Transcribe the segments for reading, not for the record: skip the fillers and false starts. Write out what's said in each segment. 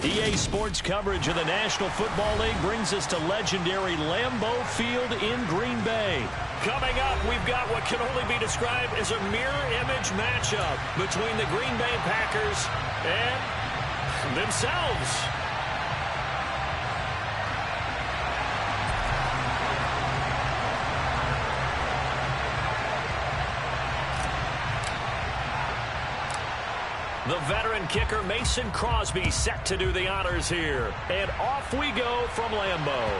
EA Sports coverage of the National Football League brings us to legendary Lambeau Field in Green Bay. Coming up, we've got what can only be described as a mirror image matchup between the Green Bay Packers and themselves. The veteran kicker Mason Crosby set to do the honors here. And off we go from Lambeau.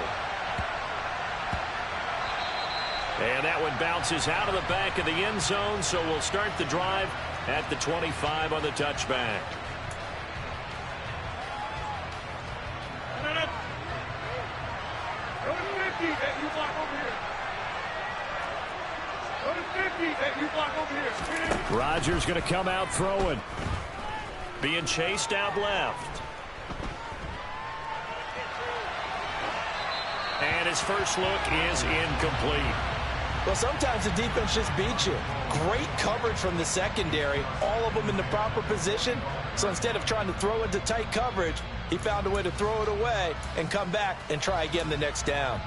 And that one bounces out of the back of the end zone, so we'll start the drive at the 25 on the touchback. Go to 50, and you block over here. Go to 50, and you block over here. Rodgers going to come out throwing. Being chased out left. And his first look is incomplete. Well, sometimes the defense just beats you. Great coverage from the secondary, all of them in the proper position. So instead of trying to throw into tight coverage, he found a way to throw it away and come back and try again the next down.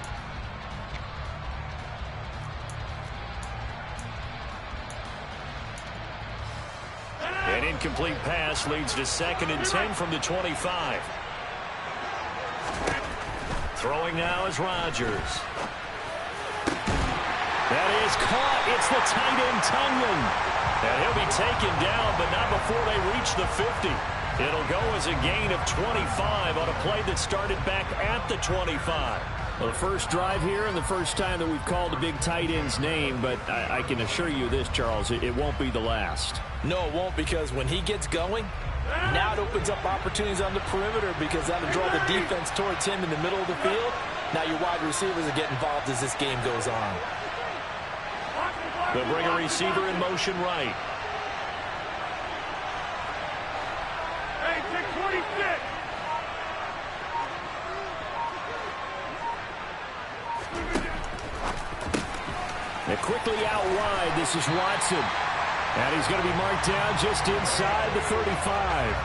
An incomplete pass leads to 2nd and 10 from the 25. Throwing now is Rodgers. That is caught. It's the tight end Tunyon. And he'll be taken down, but not before they reach the 50. It'll go as a gain of 25 on a play that started back at the 25. Well, the first drive here and the first time that we've called a big tight end's name, but I can assure you this, Charles, it won't be the last. No, it won't, because when he gets going, now it opens up opportunities on the perimeter because that'll draw the defense towards him in the middle of the field. Now your wide receivers will get involved as this game goes on. They'll bring a receiver in motion right. Hey, take 26. And quickly out wide, this is Watson. And he's going to be marked down just inside the 35.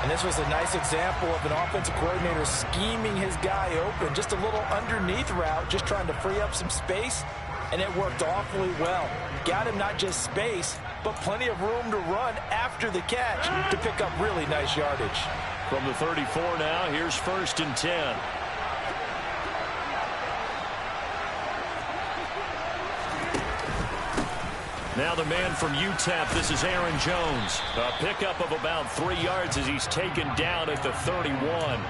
And this was a nice example of an offensive coordinator scheming his guy open. Just a little underneath route, just trying to free up some space. And it worked awfully well. Got him not just space, but plenty of room to run after the catch to pick up really nice yardage. From the 34 now, here's 1st and 10. Now the man from UTEP, this is Aaron Jones. A pickup of about 3 yards as he's taken down at the 31.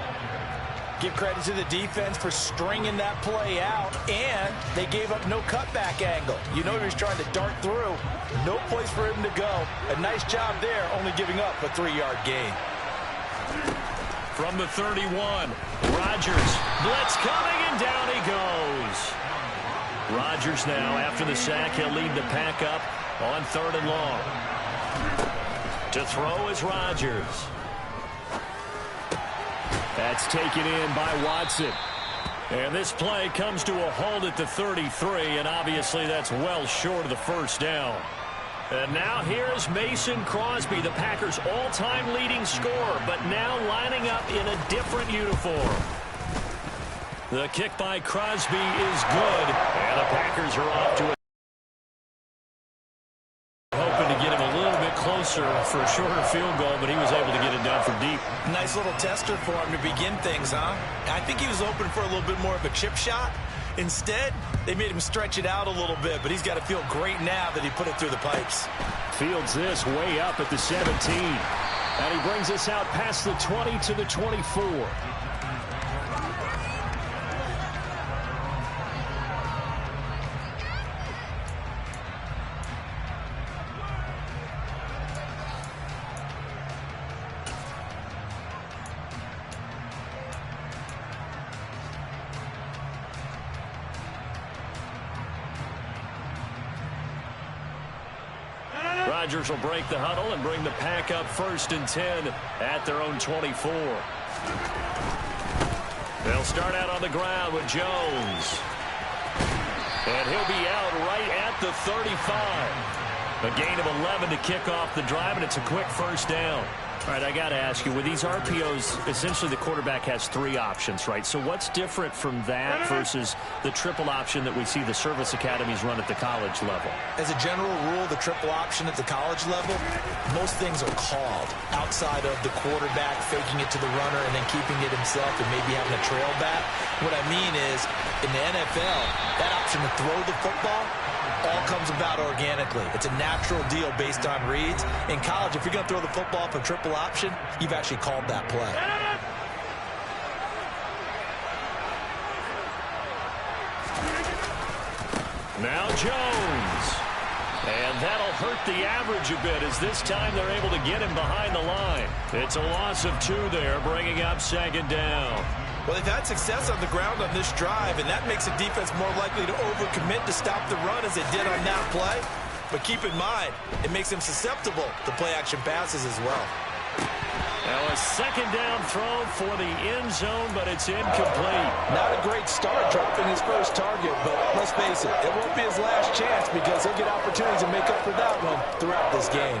Give credit to the defense for stringing that play out, and they gave up no cutback angle. You know he was trying to dart through. No place for him to go. A nice job there, only giving up a 3-yard gain. From the 31, Rodgers. Blitz coming, and down he goes. Rodgers now, after the sack, he'll lead the pack up on 3rd and long. To throw is Rodgers. That's taken in by Watson. And this play comes to a halt at the 33, and obviously that's well short of the first down. And now here's Mason Crosby, the Packers' all-time leading scorer, but now lining up in a different uniform. The kick by Crosby is good, and the Packers are off to a hoping to get him a little bit closer for a shorter field goal, but he was able to get it down from deep. Nice little tester for him to begin things, huh? I think he was open for a little bit more of a chip shot. Instead, they made him stretch it out a little bit, but he's got to feel great now that he put it through the pipes. Fields this way up at the 17. And he brings us out past the 20 to the 24. Rodgers will break the huddle and bring the pack up 1st and 10 at their own 24. They'll start out on the ground with Jones. And he'll be out right at the 35. A gain of 11 to kick off the drive, and it's a quick first down. All right, I got to ask you, with these RPOs, essentially the quarterback has 3 options, right? So what's different from that versus the triple option that we see the service academies run at the college level? As a general rule, the triple option at the college level, most things are called outside of the quarterback faking it to the runner and then keeping it himself and maybe having a trail back. What I mean is, in the NFL, that option to throw the football all comes about organically. It's a natural deal based on reads. In college, if you're going to throw the football up a triple option, you've actually called that play. Now Jones. And that'll hurt the average a bit as this time they're able to get him behind the line. It's a loss of 2 there, bringing up 2nd down. Well, they've had success on the ground on this drive, and that makes the defense more likely to overcommit to stop the run as they did on that play. But keep in mind, it makes them susceptible to play-action passes as well. Now a 2nd down throw for the end zone, but it's incomplete. Not a great start dropping his first target, but let's face it, it won't be his last chance because he'll get opportunities to make up for that one throughout this game.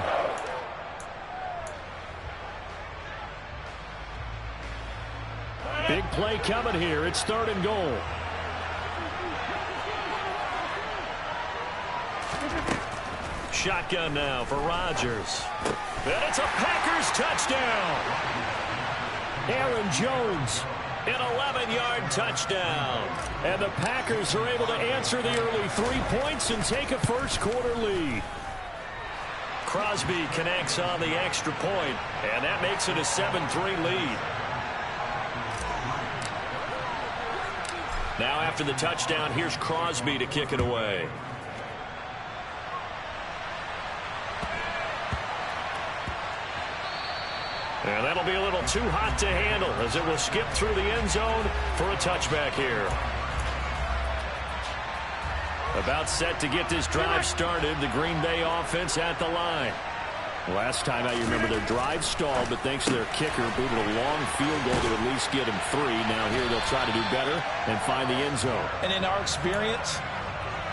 Big play coming here. It's 3rd and goal. Shotgun now for Rodgers. And it's a Packers touchdown. Aaron Jones, an 11-yard touchdown. And the Packers are able to answer the early 3 points and take a first-quarter lead. Crosby connects on the extra point, and that makes it a 7-3 lead. Now after the touchdown, here's Crosby to kick it away. And that'll be a little too hot to handle as it will skip through the end zone for a touchback here. About set to get this drive started, the Green Bay offense at the line. Last time out, you remember their drive stalled, but thanks to their kicker, booted a long field goal to at least get him 3. Now here they'll try to do better and find the end zone. And in our experience,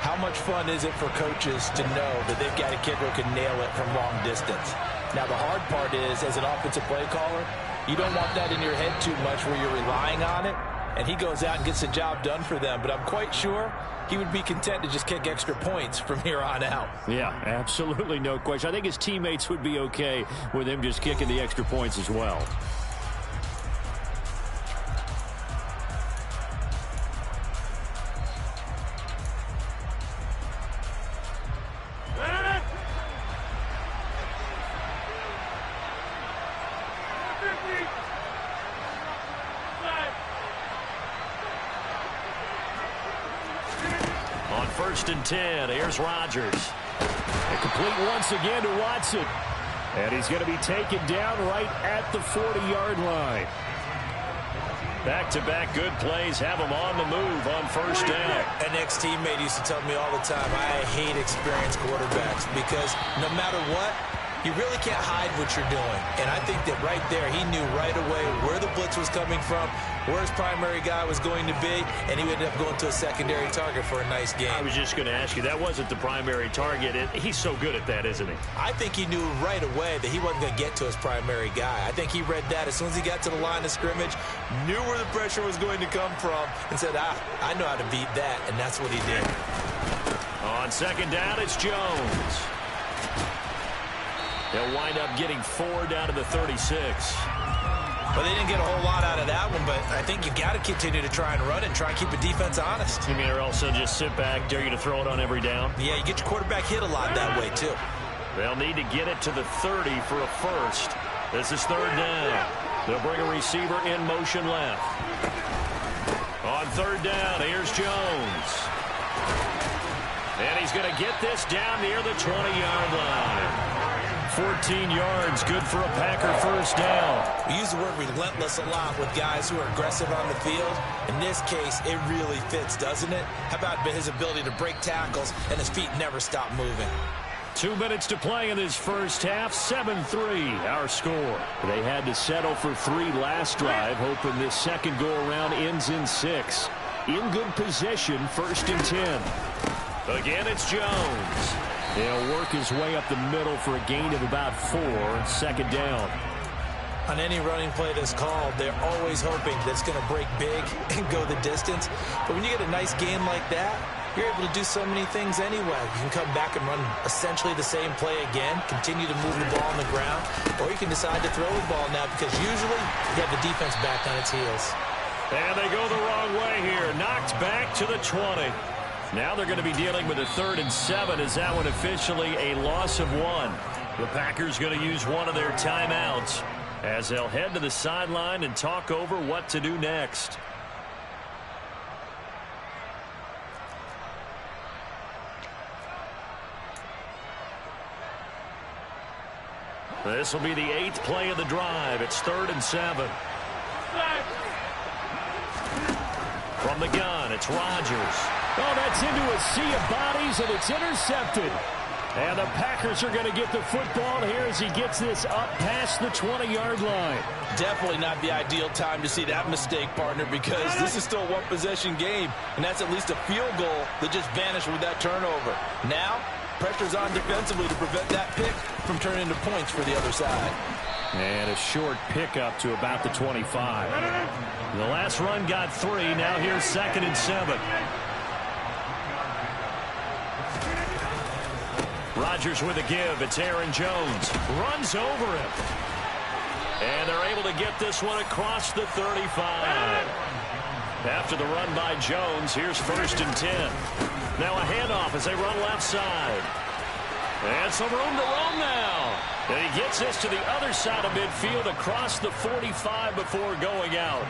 how much fun is it for coaches to know that they've got a kicker who can nail it from long distance? Now, the hard part is, as an offensive play caller, you don't want that in your head too much where you're relying on it, and he goes out and gets the job done for them. But I'm quite sure he would be content to just kick extra points from here on out. Yeah, absolutely no question. I think his teammates would be okay with him just kicking the extra points as well. On 1st and 10, here's Rodgers. And complete once again to Watson. And he's going to be taken down right at the 40-yard line. Back-to-back good plays have him on the move on 1st down. An ex-teammate used to tell me all the time, I hate experienced quarterbacks because no matter what, you really can't hide what you're doing. And I think that right there, he knew right away where the blitz was coming from, where his primary guy was going to be, and he ended up going to a secondary target for a nice game. I was just going to ask you, that wasn't the primary target. He's so good at that, isn't he? I think he knew right away that he wasn't going to get to his primary guy. I think he read that as soon as he got to the line of scrimmage, knew where the pressure was going to come from, and said, I know how to beat that, and that's what he did. On 2nd down, it's Jones. They'll wind up getting 4 down to the 36. Well, they didn't get a whole lot out of that one, but I think you got to continue to try and run and try and keep the defense honest. You mean or also just sit back, dare you to throw it on every down? Yeah, you get your quarterback hit a lot that way, too. They'll need to get it to the 30 for a first. This is 3rd down. They'll bring a receiver in motion left. On 3rd down, here's Jones. And he's going to get this down near the 20-yard line. 14 yards, good for a Packer 1st down. We use the word relentless a lot with guys who are aggressive on the field. In this case, it really fits, doesn't it? How about his ability to break tackles and his feet never stop moving? 2 minutes to play in this first half. 7-3, our score. They had to settle for 3 last drive, hoping this second go-around ends in 6. In good position, 1st and 10. Again, it's Jones. He'll work his way up the middle for a gain of about 4. 2nd down. On any running play that's called, they're always hoping that it's going to break big and go the distance. But when you get a nice game like that, you're able to do so many things anyway. You can come back and run essentially the same play again, continue to move the ball on the ground, or you can decide to throw the ball now because usually you have the defense back on its heels. And they go the wrong way here. Knocked back to the 20. Now they're going to be dealing with a 3rd and 7 as that one officially a loss of 1. The Packers going to use one of their timeouts as they'll head to the sideline and talk over what to do next. This will be the 8th play of the drive. It's 3rd and 7. From the gun, it's Rodgers. Oh, that's into a sea of bodies, and it's intercepted. And the Packers are going to get the football here as he gets this up past the 20-yard line. Definitely not the ideal time to see that mistake, partner, because this is still a one-possession game, and that's at least a field goal that just vanished with that turnover. Now, pressure's on defensively to prevent that pick from turning into points for the other side. And a short pickup to about the 25. The last run got 3. Now here's 2nd and 7. Rodgers with a give. It's Aaron Jones. Runs over him. And they're able to get this one across the 35. After the run by Jones, here's 1st and 10. Now a handoff as they run left side. And some room to roam now. And he gets this to the other side of midfield across the 45 before going out.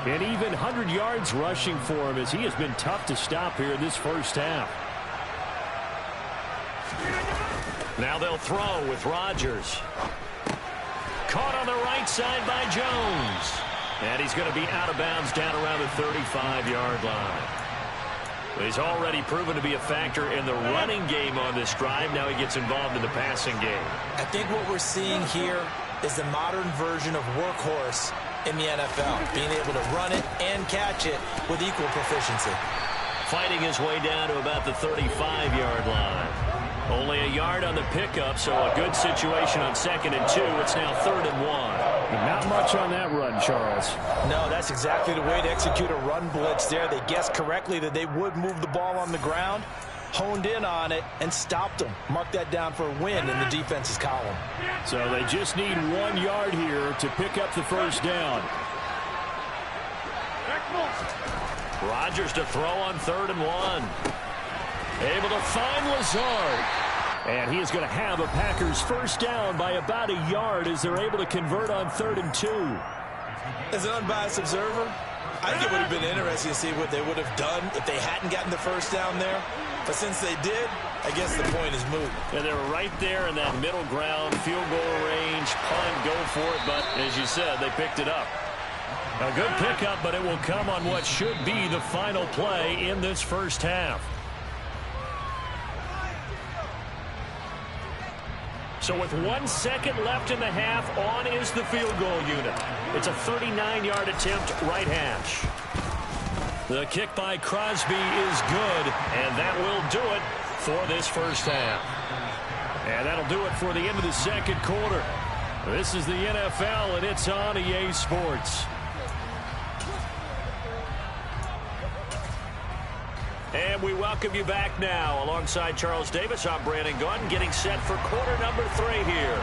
And even 100 yards rushing for him as he has been tough to stop here in this first half. Now they'll throw with Rodgers. Caught on the right side by Jones. And he's going to be out of bounds down around the 35-yard line. He's already proven to be a factor in the running game on this drive. Now he gets involved in the passing game. I think what we're seeing here is the modern version of workhorse in the NFL, being able to run it and catch it with equal proficiency. Fighting his way down to about the 35-yard line. Only a yard on the pickup, so a good situation on 2nd and 2. It's now 3rd and 1. Not much on that run, Charles. No, that's exactly the way to execute a run blitz there. They guessed correctly that they would move the ball on the ground, honed in on it, and stopped them. Mark that down for a win in the defense's column. So they just need 1 yard here to pick up the first down. Rodgers to throw on 3rd and 1. Able to find Lazard. And he is going to have a Packers first down by about a yard as they're able to convert on 3rd and 2. As an unbiased observer, I think it would have been interesting to see what they would have done if they hadn't gotten the first down there. But since they did, I guess the point is moot. And they were right there in that middle ground, field goal range, punt, go for it. But as you said, they picked it up. A good pickup, but it will come on what should be the final play in this first half. So with 1 second left in the half, on is the field goal unit. It's a 39-yard attempt, right hash. The kick by Crosby is good, and that will do it for this first half. And that'll do it for the end of the second quarter. This is the NFL, and it's on EA Sports. And we welcome you back now. Alongside Charles Davis, I'm Brandon Gunn, getting set for quarter number 3 here.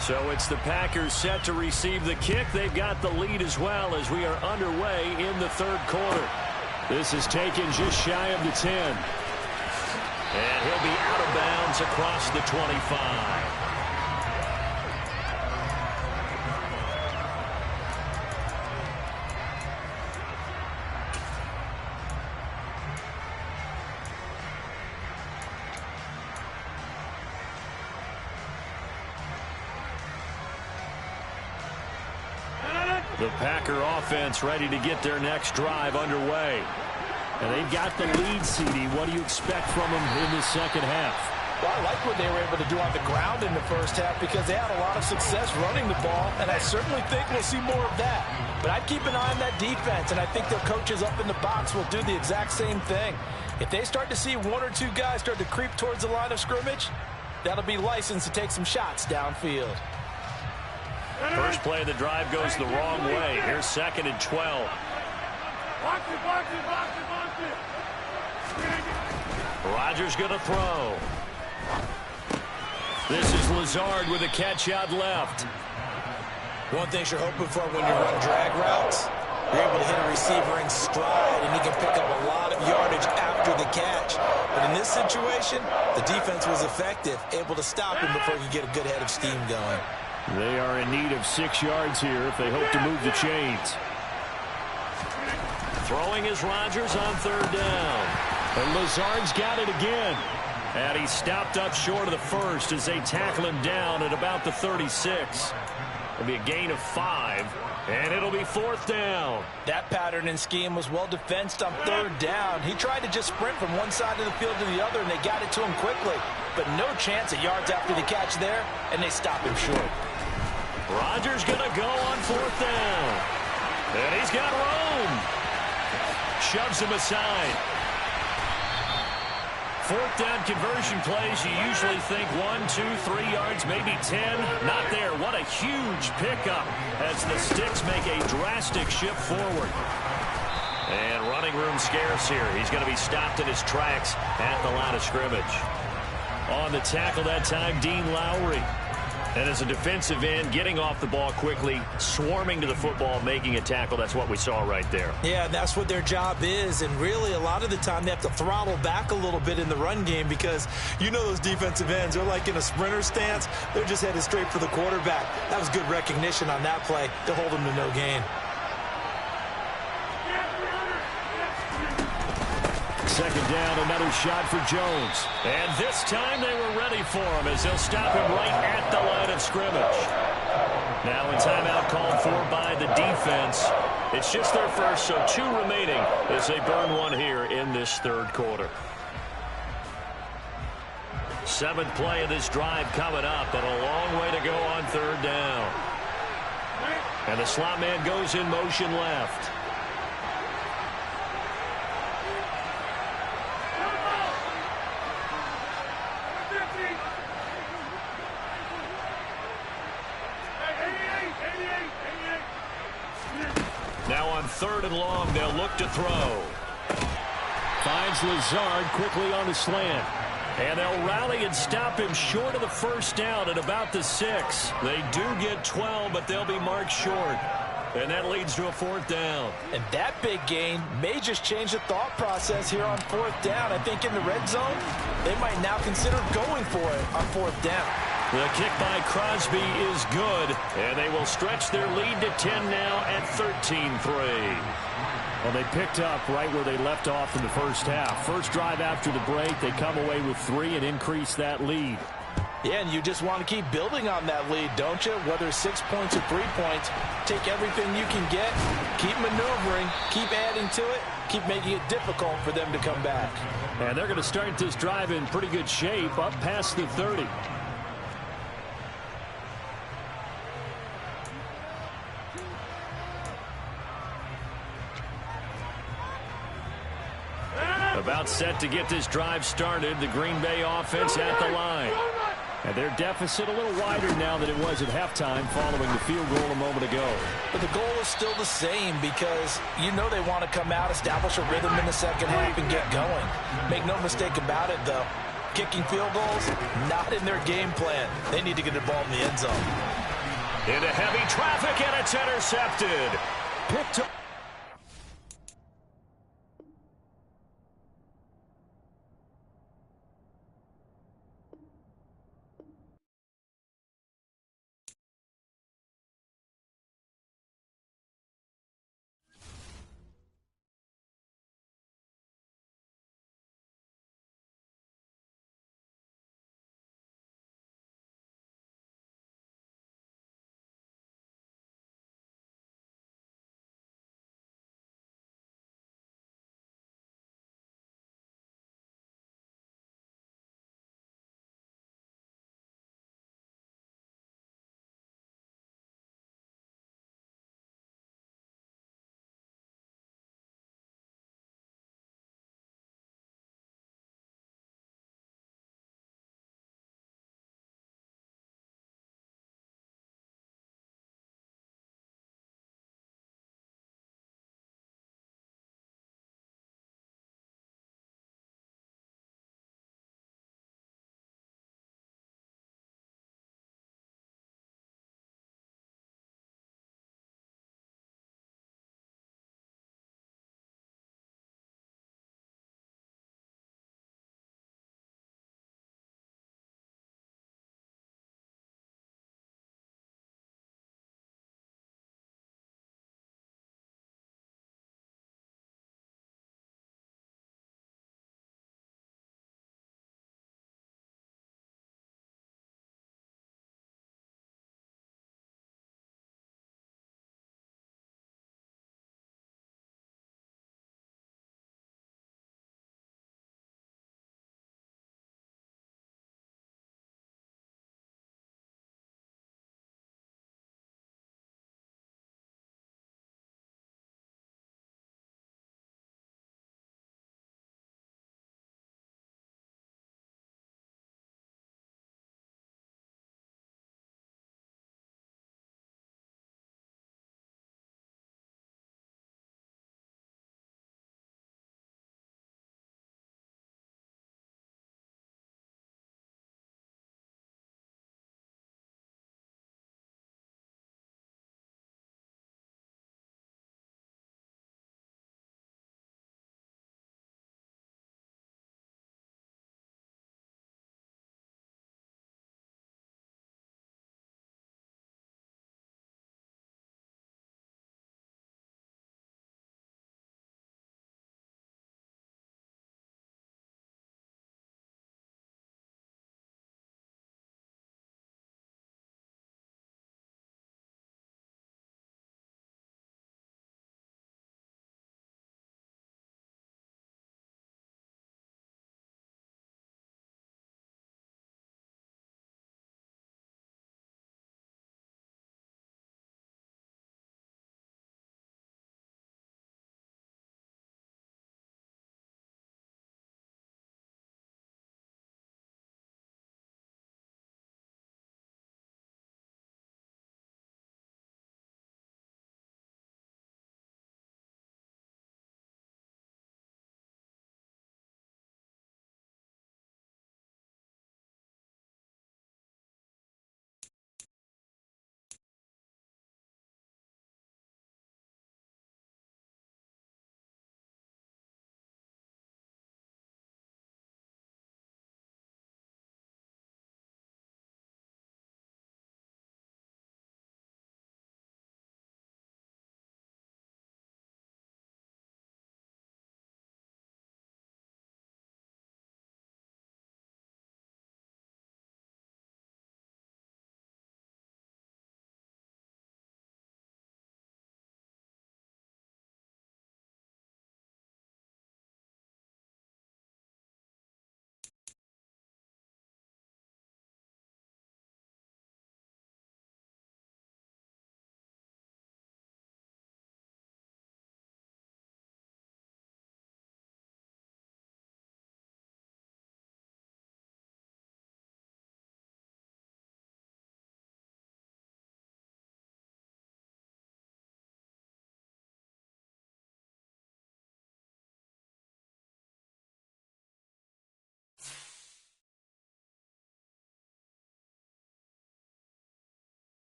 So it's the Packers set to receive the kick. They've got the lead as well as we are underway in the third quarter. This is taken just shy of the 10. And he'll be out of bounds across the 25. The Packer offense ready to get their next drive underway. And they've got the lead, CD. What do you expect from them in the second half? Well, I like what they were able to do on the ground in the first half because they had a lot of success running the ball, and I certainly think we'll see more of that. But I'd keep an eye on that defense, and I think their coaches up in the box will do the exact same thing. If they start to see 1 or 2 guys start to creep towards the line of scrimmage, That'll be licensed to take some shots downfield. First play of the drive goes the wrong way. Here's 2nd and 12. Box it, box it, box it, box it. Rodgers going to throw. This is Lazard with a catch out left. One thing you're hoping for when you run drag routes, you're able to hit a receiver in stride, and he can pick up a lot of yardage after the catch. But in this situation, the defense was effective, able to stop him before he could get a good head of steam going. They are in need of 6 yards here if they hope to move the chains. Throwing is Rodgers on 3rd down. And Lazard's got it again. And he stopped up short of the first as they tackle him down at about the 36. It'll be a gain of 5, and it'll be 4th down. That pattern and scheme was well defensed on 3rd down. He tried to just sprint from one side of the field to the other, and they got it to him quickly. But no chance of yards after the catch there, and they stop him short. Rodgers going to go on 4th down. And he's got room. Shoves him aside. 4th down conversion plays, you usually think 1, 2, 3 yards, maybe 10. Not there. What a huge pickup as the Sticks make a drastic shift forward. And running room scarce here. He's going to be stopped in his tracks at the line of scrimmage. On the tackle that time, Dean Lowry. And as a defensive end, getting off the ball quickly, swarming to the football, making a tackle. That's what we saw right there. Yeah, that's what their job is. And really, a lot of the time, they have to throttle back a little bit in the run game because you know those defensive ends, they're like in a sprinter stance. They're just headed straight for the quarterback. That was good recognition on that play to hold them to no gain. 2nd down, another shot for Jones. And this time they were ready for him as they'll stop him right at the line of scrimmage. Now a timeout called for by the defense. It's just their first, so 2 remaining as they burn one here in this 3rd quarter. 7th play of this drive coming up, but a long way to go on 3rd down. And the slot man goes in motion left. Now on 3rd and long, they'll look to throw. Finds Lazard quickly on the slant. And they'll rally and stop him short of the 1st down at about the 6. They do get 12, but they'll be marked short. And that leads to a 4th down. And that big gain may just change the thought process here on 4th down. I think in the red zone, they might now consider going for it on 4th down. The kick by Crosby is good, and they will stretch their lead to 10 now at 13-3. Well, they picked up right where they left off in the 1st half. First drive after the break, they come away with 3 and increase that lead. Yeah, and you just want to keep building on that lead, don't you? Whether 6 points or 3 points, take everything you can get, keep maneuvering, keep adding to it, keep making it difficult for them to come back. And they're going to start this drive in pretty good shape, up past the 30. About set to get this drive started, the Green Bay offense at the line. And their deficit a little wider now than it was at halftime following the field goal a moment ago. But the goal is still the same because you know they want to come out, establish a rhythm in the 2nd half, and get going. Make no mistake about it, though. Kicking field goals, not in their game plan. They need to get the ball in the end zone. Into heavy traffic, and it's intercepted. Picked up.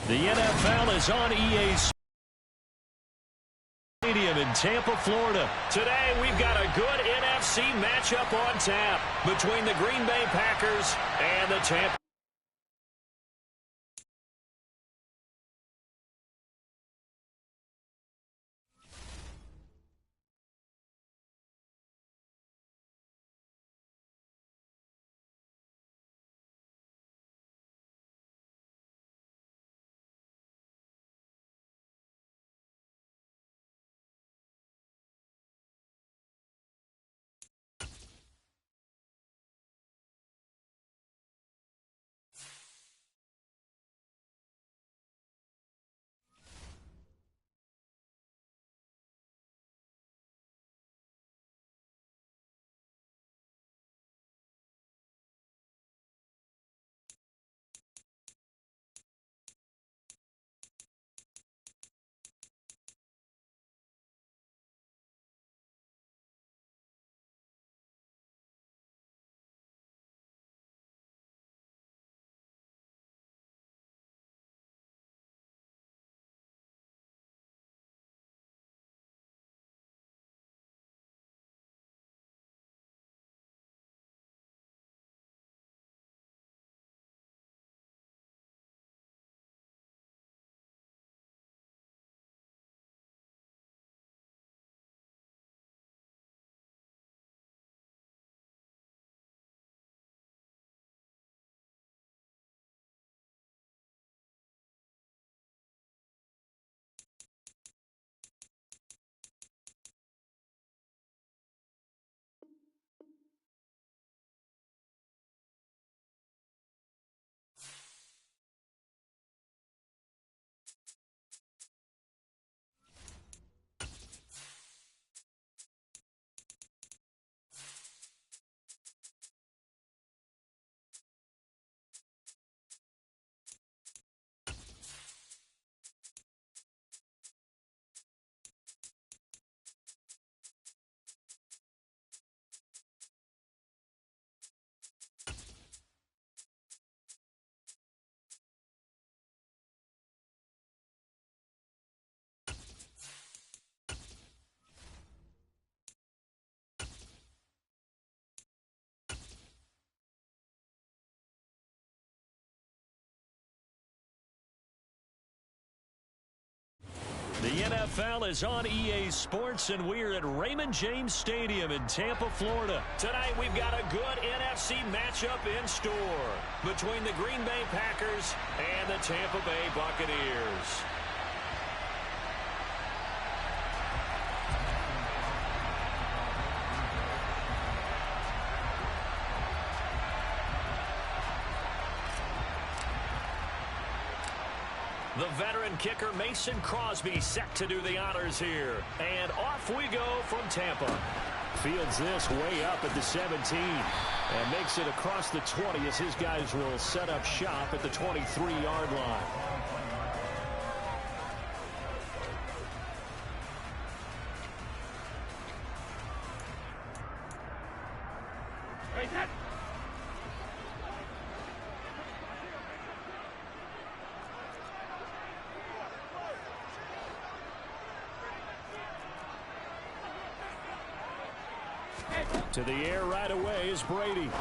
The NFL is on EA Stadium in Tampa, Florida. Today, we've got a good NFC matchup on tap between the Green Bay Packers and the Tampa. The NFL is on EA Sports, and we're at Raymond James Stadium in Tampa, Florida. Tonight, we've got a good NFC matchup in store between the Green Bay Packers and the Tampa Bay Buccaneers. The veteran kicker Mason Crosby set to do the honors here. And off we go from Tampa. Fields this way up at the 17 and makes it across the 20 as his guys will set up shop at the 23-yard line. To the air right away is Brady.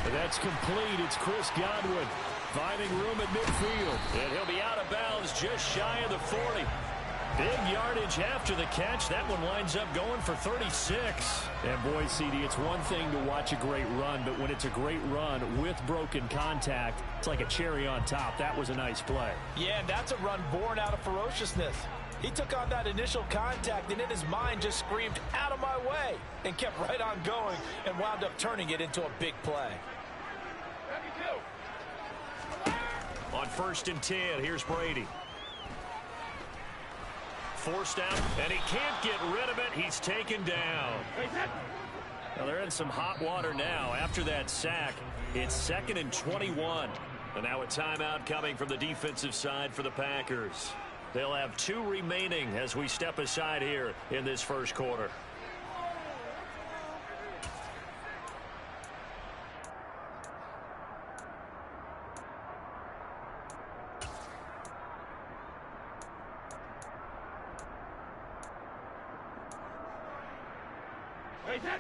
That's complete. It's Chris Godwin finding room at midfield. And he'll be out of bounds just shy of the 40. Big yardage after the catch. That one winds up going for 36. And boy, CD, it's one thing to watch a great run, but when it's a great run with broken contact, it's like a cherry on top. That was a nice play. Yeah, and that's a run born out of ferociousness. He took on that initial contact and in his mind just screamed, "Out of my way," and kept right on going and wound up turning it into a big play. On 1st and 10, here's Brady. Forced out, and he can't get rid of it. He's taken down. Well, they're in some hot water now. After that sack, it's 2nd and 21. And now a timeout coming from the defensive side for the Packers. They'll have 2 remaining as we step aside here in this first quarter.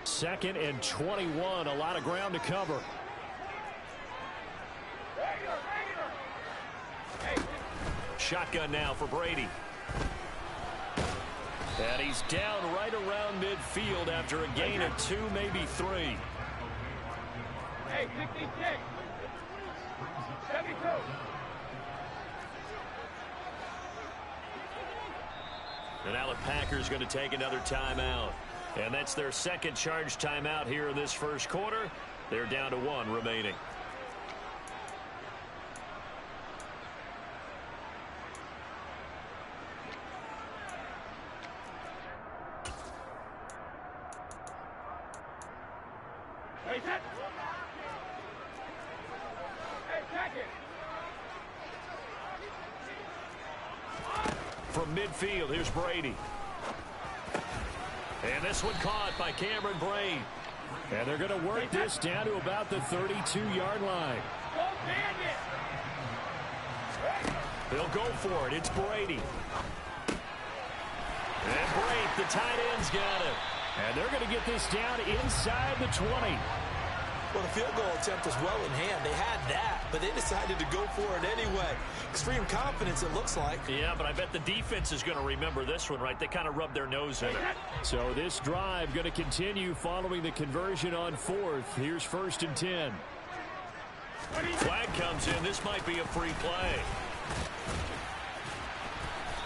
2nd and 21. A lot of ground to cover. Shotgun now for Brady. And he's down right around midfield after a gain of 2, maybe 3. Hey, 66. 72. And now the Packers going to take another timeout. And that's their second charge timeout here in this first quarter. They're down to 1 remaining. Hey, set. Hey, check it. From midfield, here's Brady. And this one caught by Cameron Brate. And they're going to work this down to about the 32-yard line. Go Bandit. They'll go for it. It's Brady. And Brate, the tight end's got it. And they're going to get this down inside the 20. Well, the field goal attempt was well in hand. They had that, but they decided to go for it anyway. Extreme confidence, it looks like. Yeah, but I bet the defense is going to remember this one, right? They kind of rubbed their nose in it. So this drive going to continue following the conversion on 4th. Here's 1st and 10. Flag comes in. This might be a free play.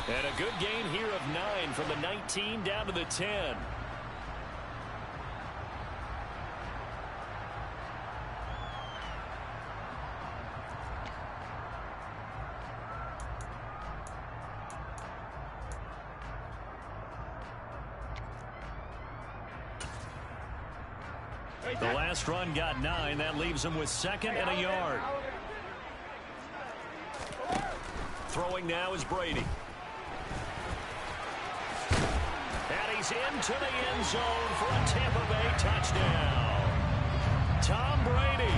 And a good gain here of 9 from the 19 down to the 10. The last run got 9. That leaves him with 2nd and a yard. Throwing now is Brady. And he's into the end zone for a Tampa Bay touchdown. Tom Brady,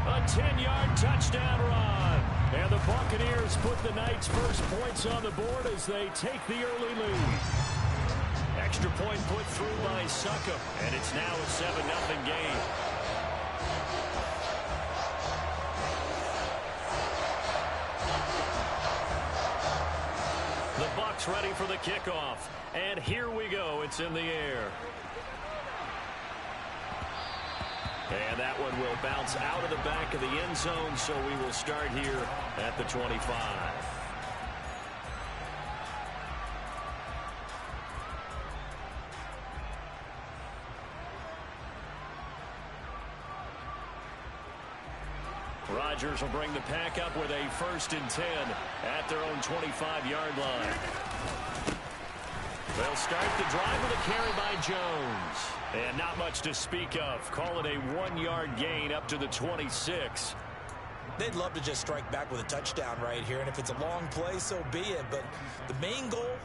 a 10-yard touchdown run. And the Buccaneers put the night's first points on the board as they take the early lead. Extra point put through by Succop, and it's now a 7-0 game. The Bucs ready for the kickoff, and here we go. It's in the air. And that one will bounce out of the back of the end zone, so we will start here at the 25. Rodgers will bring the pack up with a 1st and 10 at their own 25-yard line. They'll start the drive with a carry by Jones. And not much to speak of. Call it a 1-yard gain up to the 26. They'd love to just strike back with a touchdown right here, and if it's a long play, so be it. But the main goal,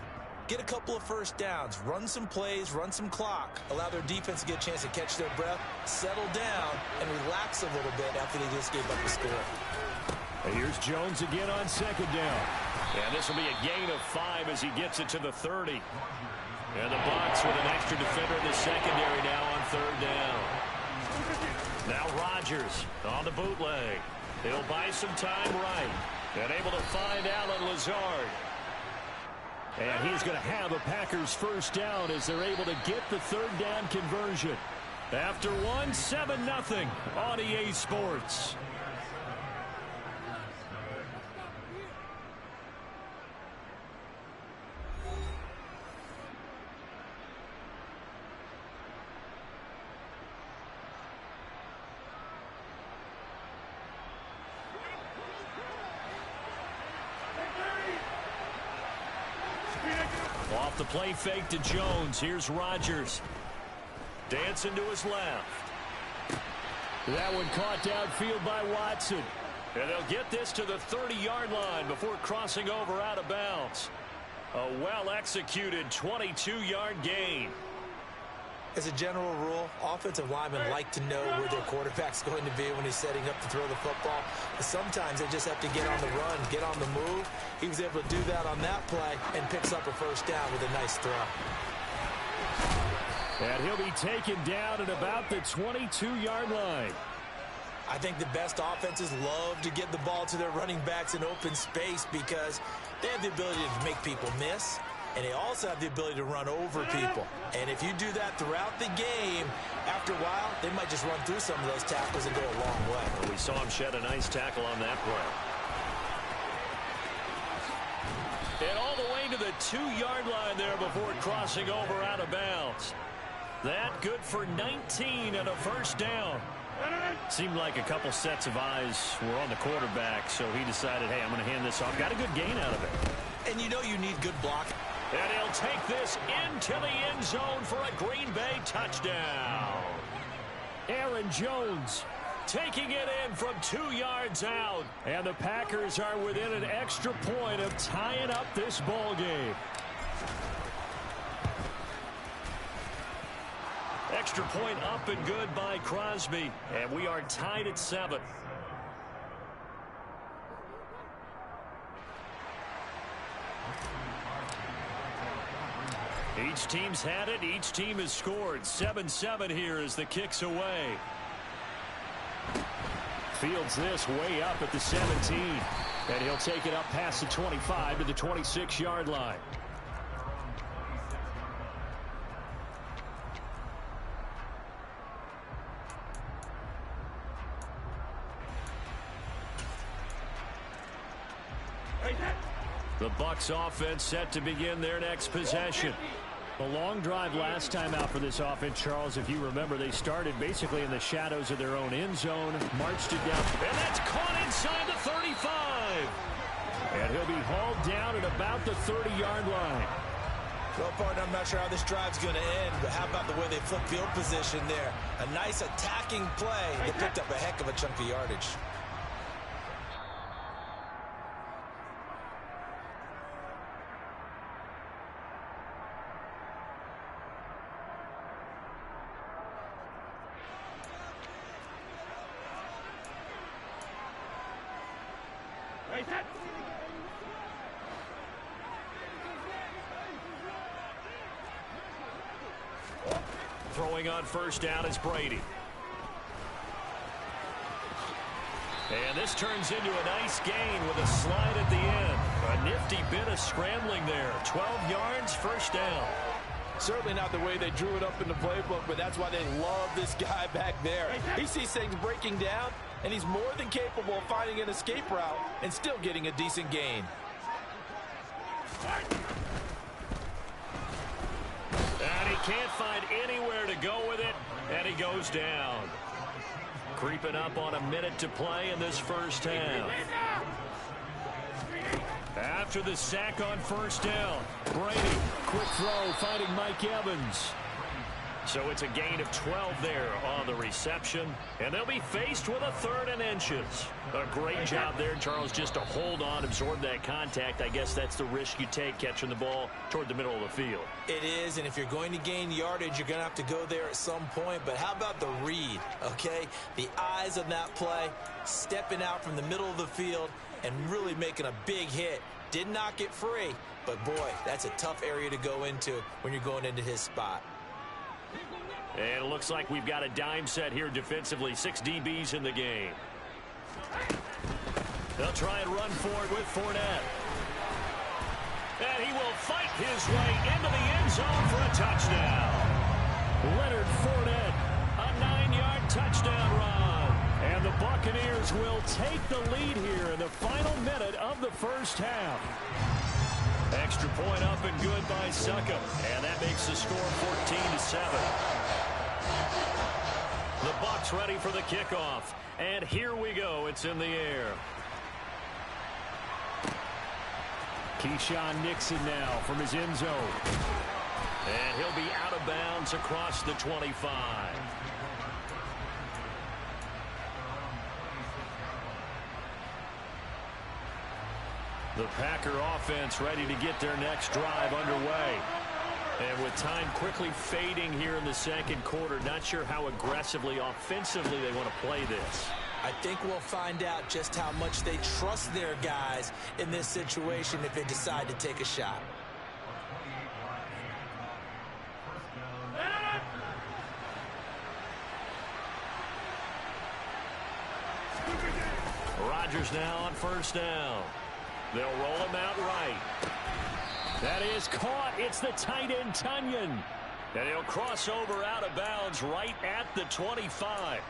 get a couple of first downs, run some plays, run some clock, allow their defense to get a chance to catch their breath, settle down, and relax a little bit after they just gave up the score. And here's Jones again on 2nd down. And this will be a gain of 5 as he gets it to the 30. And the Bucs with an extra defender in the secondary now on 3rd down. Now Rodgers on the bootleg. He'll buy some time right. And able to find Allen Lazard. And he's going to have a Packers first down as they're able to get the 3rd down conversion. After 7-0 on EA Sports. Off the play fake to Jones. Here's Rodgers. Dancing to his left. That one caught downfield by Watson. And they'll get this to the 30-yard line before crossing over out of bounds. A well-executed 22-yard gain. As a general rule, offensive linemen like to know where their quarterback's going to be when he's setting up to throw the football. But sometimes they just have to get on the run, get on the move. He was able to do that on that play and picks up a first down with a nice throw. And he'll be taken down at about the 22-yard line. I think the best offenses love to get the ball to their running backs in open space because they have the ability to make people miss, and they also have the ability to run over people. And if you do that throughout the game, after a while, they might just run through some of those tackles and go a long way. Well, we saw him shed a nice tackle on that play. And all the way to the 2-yard line there before crossing over out of bounds. That good for 19 and a first down. Seemed like a couple sets of eyes were on the quarterback, so he decided, hey, I'm going to hand this off. Got a good gain out of it. And you know you need good block. And he'll take this into the end zone for a Green Bay touchdown. Aaron Jones taking it in from 2 yards out. And the Packers are within an extra point of tying up this ball game. Extra point up and good by Crosby. And we are tied at 7. Each team's had it. Each team has scored. 7-7 here as the kick's away. Fields this way up at the 17. And he'll take it up past the 25 to the 26-yard line. The Bucs offense set to begin their next possession. A long drive last time out for this offense, Charles. If you remember, they started basically in the shadows of their own end zone, marched it down. And that's caught inside the 35. And he'll be hauled down at about the 30-yard line. Well, partner, I'm not sure how this drive's going to end, but how about the way they flip field position there? A nice attacking play. They picked up a heck of a chunk of yardage. Throwing on first down is Brady. And this turns into a nice gain with a slide at the end. A nifty bit of scrambling there. 12 yards, first down. Certainly not the way they drew it up in the playbook, but that's why they love this guy back there. He sees things breaking down, and he's more than capable of finding an escape route and still getting a decent gain. And he can't find anywhere to go with it, and he goes down. Creeping up on a minute to play in this first half. After the sack on first down, Brady, quick throw, finding Mike Evans. So it's a gain of 12 there on the reception, and they'll be faced with a 3rd and inches. A great job there, Charles, just to hold on, absorb that contact. I guess that's the risk you take catching the ball toward the middle of the field. It is, and if you're going to gain yardage, you're going to have to go there at some point. But how about the read, okay? The eyes of that play, stepping out from the middle of the field and really making a big hit. Did not get free, but boy, that's a tough area to go into when you're going into his spot. And it looks like we've got a dime set here defensively. 6 DBs in the game. They'll try and run for it with Fournette. And he will fight his way into the end zone for a touchdown. Leonard Fournette, a 9-yard touchdown run. And the Buccaneers will take the lead here in the final minute of the first half. Extra point up and good by Suckup. And that makes the score 14-7. The Bucs ready for the kickoff. And here we go. It's in the air. Keyshawn Nixon now from his end zone. And he'll be out of bounds across the 25. The Packer offense ready to get their next drive underway. And with time quickly fading here in the second quarter, not sure how aggressively, offensively they want to play this. I think we'll find out just how much they trust their guys in this situation if they decide to take a shot. Chargers now on first down. They'll roll him out right. That is caught. It's the tight end, Tunyon. And he'll cross over out of bounds right at the 25.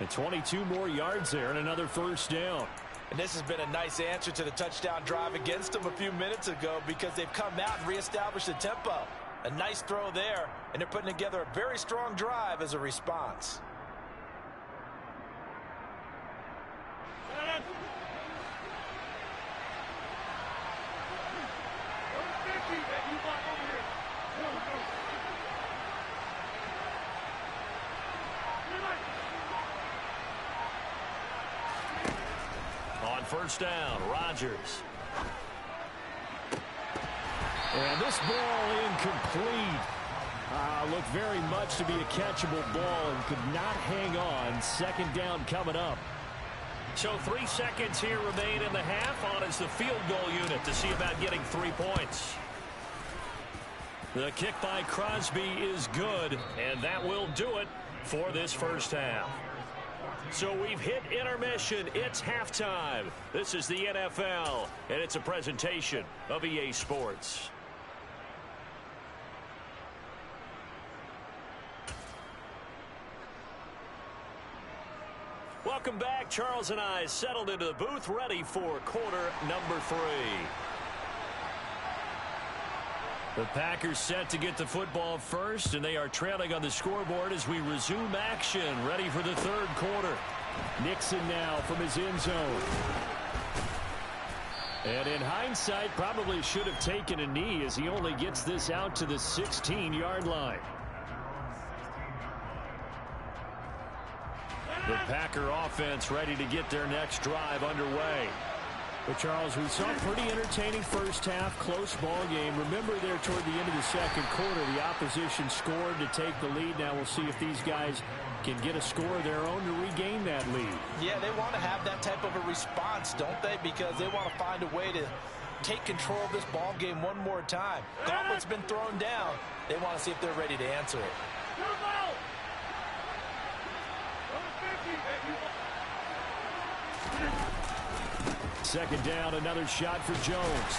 And 22 more yards there and another first down. And this has been a nice answer to the touchdown drive against them a few minutes ago because they've come out and reestablished the tempo. A nice throw there, and they're putting together a very strong drive as a response. On first down, Rodgers. And this ball incomplete. Looked very much to be a catchable ball and could not hang on. Second down coming up. So 3 seconds here remain in the half. On is the field goal unit to see about getting 3 points. The kick by Crosby is good, and that will do it for this first half. So we've hit intermission. It's halftime. This is the NFL, and it's a presentation of EA Sports. Welcome back. Charles and I settled into the booth, ready for quarter number 3. The Packers set to get the football first, and they are trailing on the scoreboard as we resume action, ready for the third quarter. Nixon now from his end zone. And in hindsight, probably should have taken a knee as he only gets this out to the 16-yard line. The Packer offense ready to get their next drive underway. But, Charles, we saw a pretty entertaining first half, close ball game. Remember there toward the end of the second quarter, the opposition scored to take the lead. Now we'll see if these guys can get a score of their own to regain that lead. Yeah, they want to have that type of a response, don't they? Because they want to find a way to take control of this ball game one more time. Gauntlet's been thrown down. They want to see if they're ready to answer it. Second down, another shot for Jones.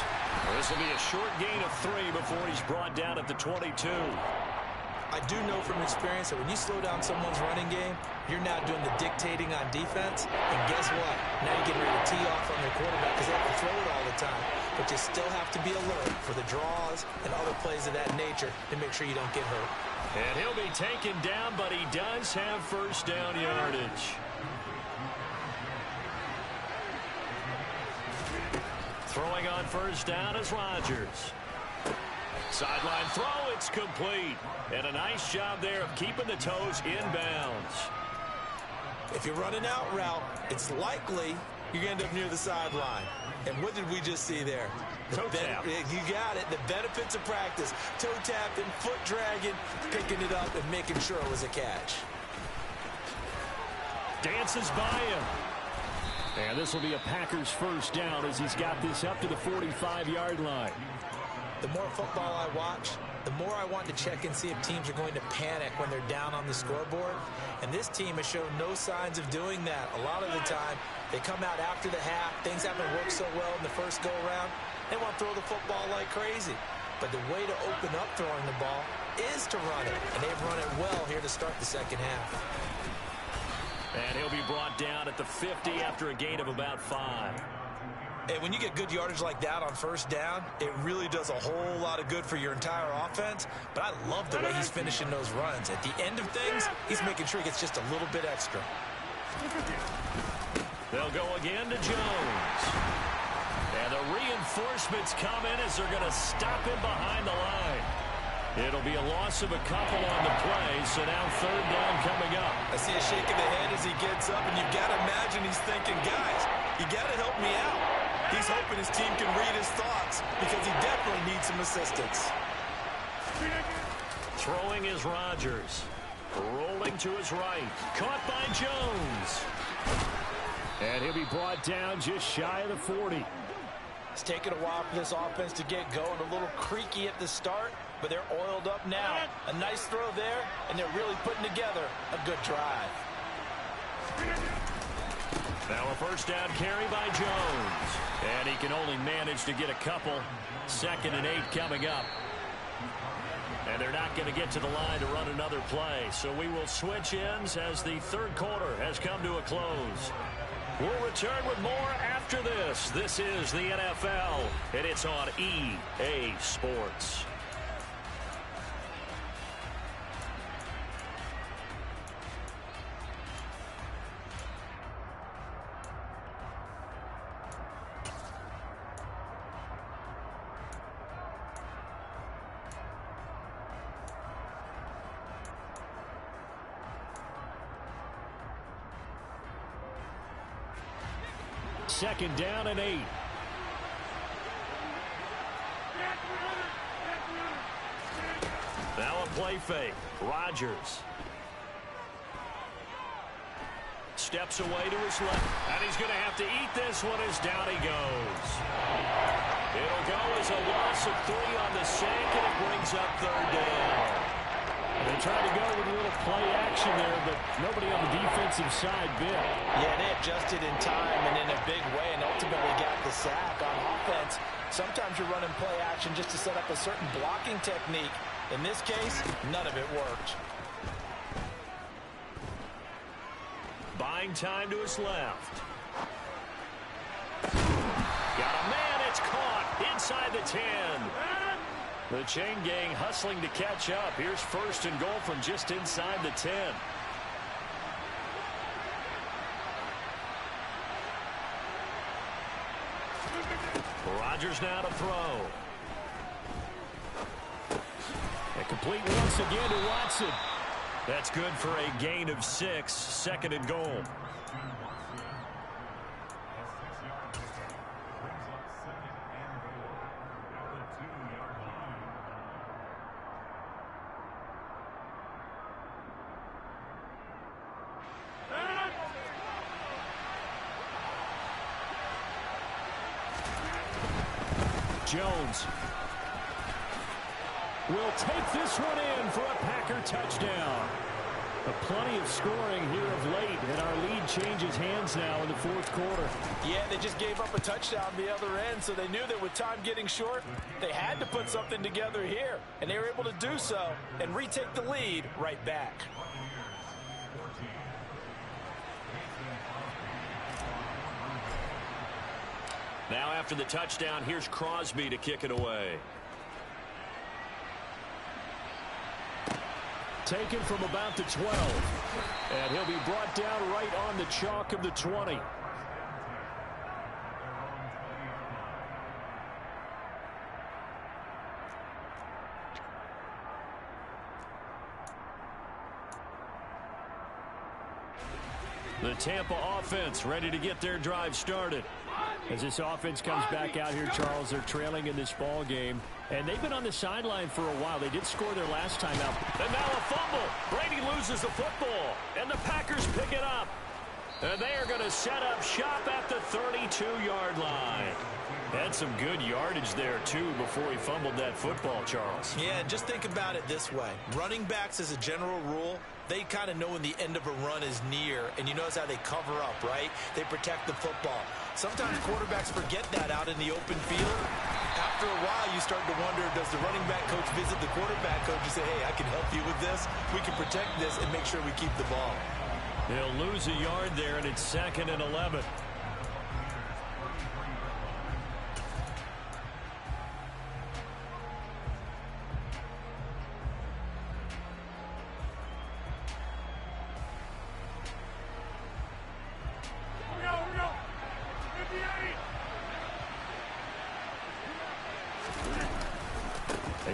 This will be a short gain of 3 before he's brought down at the 22. I do know from experience that when you slow down someone's running game, you're now doing the dictating on defense. And guess what? Now you're getting ready to tee off on their quarterback because they have to throw it all the time. But you still have to be alert for the draws and other plays of that nature to make sure you don't get hurt. And he'll be taken down, but he does have first down yardage. Throwing on first down is Rodgers. Sideline throw, it's complete. And a nice job there of keeping the toes inbounds. If you run an out route, it's likely you're going to end up near the sideline. And what did we just see there? Toe tap. You got it. The benefits of practice. Toe tapping, foot dragging, picking it up, and making sure it was a catch. Dances by him. And this will be a Packers first down as he's got this up to the 45-yard line. The more football I watch, the more I want to check and see if teams are going to panic when they're down on the scoreboard. And this team has shown no signs of doing that. A lot of the time, they come out after the half. Things haven't worked so well in the first go-around. They want to throw the football like crazy. But the way to open up throwing the ball is to run it. And they've run it well here to start the second half. And he'll be brought down at the 50 after a gain of about 5. And when you get good yardage like that on first down, it really does a whole lot of good for your entire offense. But I love the way he's finishing those runs. At the end of things, he's making sure he gets just a little bit extra. They'll go again to Jones. And the reinforcements come in as they're going to stop him behind the line. It'll be a loss of a couple on the play, so now third down coming up. I see a shake of the head as he gets up, and you've got to imagine he's thinking, guys, you got to help me out. He's hoping his team can read his thoughts because he definitely needs some assistance. Throwing is Rodgers. Rolling to his right. Caught by Jones. And he'll be brought down just shy of the 40. It's taken a while for this offense to get going. A little creaky at the start, but they're oiled up now. A nice throw there, and they're really putting together a good drive. Now a first down carry by Jones. And he can only manage to get a couple. 2nd and 8 coming up. And they're not going to get to the line to run another play. So we will switch ends as the third quarter has come to a close. We'll return with more after this. This is the NFL, and it's on EA Sports. Second down and 8. Now a play fake. Rodgers steps away to his left. And he's going to have to eat this one as down he goes. It'll go as a loss of 3 on the sink, and it brings up 3rd down. They tried to go with a little play action there, but nobody on the defensive side bit. Yeah, they adjusted in time and in a big way and ultimately got the sack. On offense, sometimes you're running play action just to set up a certain blocking technique. In this case, none of it worked. Buying time to his left. Got a man, it's caught inside the 10. The chain gang hustling to catch up. Here's 1st and goal from just inside the 10. Rodgers now to throw. And complete once again to Watson. That's good for a gain of 6. 2nd and goal. Jones will take this one in for a Packer touchdown. Plenty of scoring here of late, and our lead changes hands now in the 4th quarter. Yeah, they just gave up a touchdown the other end, so they knew that with time getting short, they had to put something together here, and they were able to do so and retake the lead right back. Now after the touchdown, here's Crosby to kick it away. Taken from about the 12. And he'll be brought down right on the chalk of the 20. The Tampa offense ready to get their drive started. As this offense comes back out here, Charles, they're trailing in this ball game. And they've been on the sideline for a while. They did score their last time out. And now a fumble. Brady loses the football. And the Packers pick it up. And they are going to set up shop at the 32-yard line. Had some good yardage there, too, before he fumbled that football, Charles. Yeah, just think about it this way. Running backs, as a general rule, they kind of know when the end of a run is near, and you notice how they cover up, right? They protect the football. Sometimes quarterbacks forget that out in the open field. After a while, you start to wonder, does the running back coach visit the quarterback coach and say, hey, I can help you with this. We can protect this and make sure we keep the ball. They'll lose a yard there, and it's 2nd and 11.